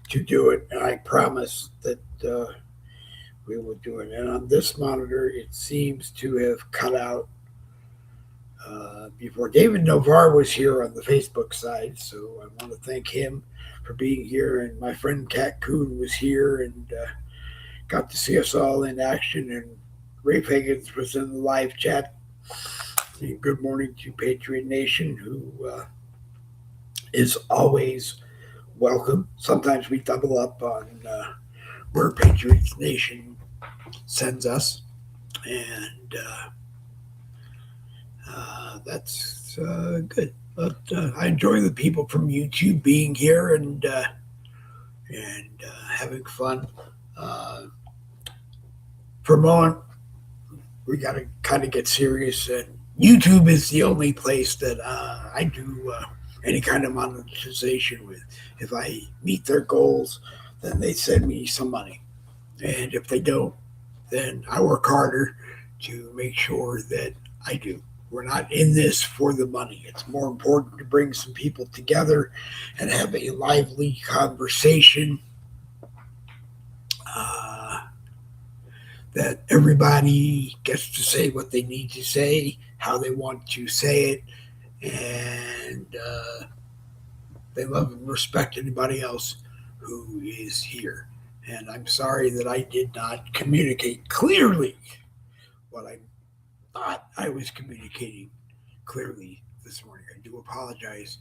to do it, and I promise that we will do it. And on this monitor, it seems to have cut out before. David Novar was here on the Facebook side, so I want to thank him for being here. And my friend Cat Coon was here and got to see us all in action. And Ray Higgins was in the live chat. And good morning to Patriot Nation, who is always welcome. Sometimes we double up on where Patriots Nation sends us, and that's good. But I enjoy the people from YouTube being here and having fun. For a moment, we got to kind of get serious. And YouTube is the only place that I do any kind of monetization with. If I meet their goals, then they send me some money. And if they don't, then I work harder to make sure that I do. We're not in this for the money. It's more important to bring some people together and have a lively conversation that everybody gets to say what they need to say, how they want to say it, and they love and respect anybody else who is here. And I'm sorry that I did not communicate clearly what I thought I was communicating clearly this morning. I do apologize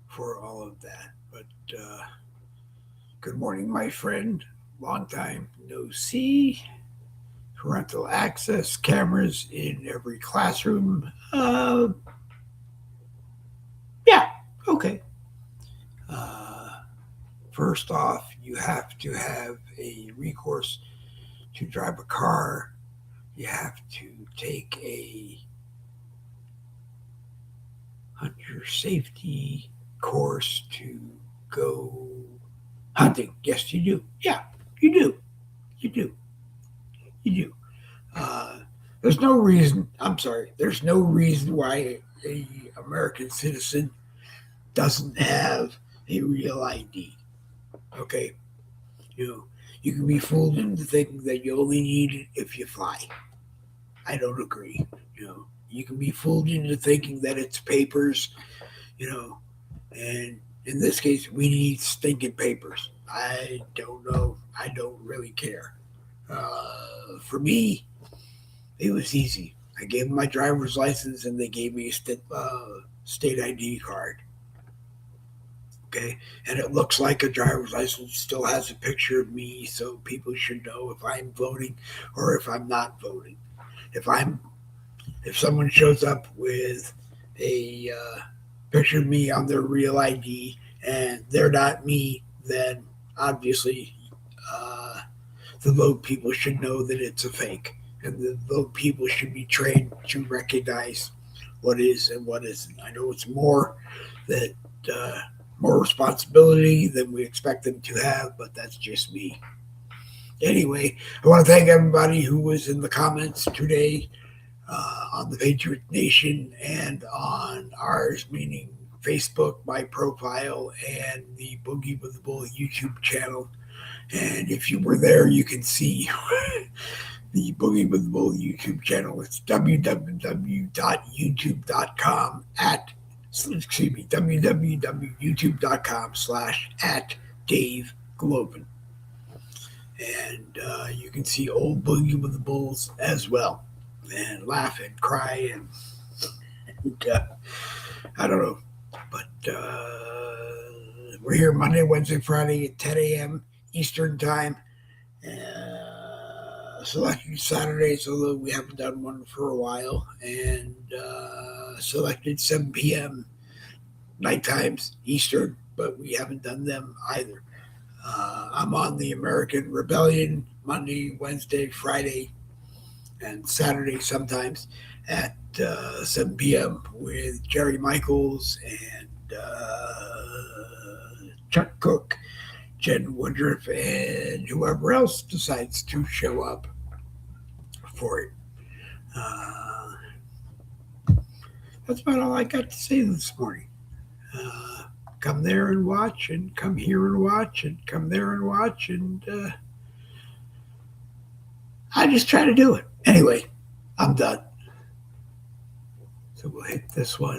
for all of that. But good morning, my friend. Long time no see. Parental access cameras in every classroom. Yeah, okay. First off, you have to have a recourse to drive a car. You have to take a hunter safety course to go hunting. Yes, you do. Yeah, you do. You do. You do. There's no reason why a American citizen doesn't have a real ID. Okay? You can be fooled into thinking that you only need it if you fly. I don't agree. You can be fooled into thinking that it's papers, and in this case, we need stinking papers. I don't know. I don't really care. For me, it was easy. I gave them my driver's license and they gave me a state ID card. Okay. And it looks like a driver's license, still has a picture of me, so people should know if I'm voting or if I'm not voting. If someone shows up with a picture of me on their real ID and they're not me, then obviously the vote people should know that it's a fake, and the vote people should be trained to recognize what is and what isn't. I know it's more that more responsibility than we expect them to have, but that's just me. Anyway, I want to thank everybody who was in the comments today on the Patriot Nation and on ours, meaning Facebook, my profile, and the Boogie with the Bull YouTube channel. And if you were there, you can see the Boogie with the Bull YouTube channel. It's www.youtube.com www.youtube.com/@Dave Globin. And you can see old Boogie with the Bulls as well, and laugh and cry and I don't know, but we're here Monday, Wednesday, Friday at 10 a.m. Eastern time. Selected Saturdays, although we haven't done one for a while, and selected 7 p.m. night times Eastern, but we haven't done them either. I'm on the American Rebellion Monday, Wednesday, Friday, and Saturday sometimes at 7 p.m. with Jerry Michaels and Chuck Cook, Jen Woodruff, and whoever else decides to show up for it. That's about all I got to say this morning. Come there and watch, and come here and watch, and come there and watch, and I just try to do it. Anyway, I'm done. So we'll hit this one.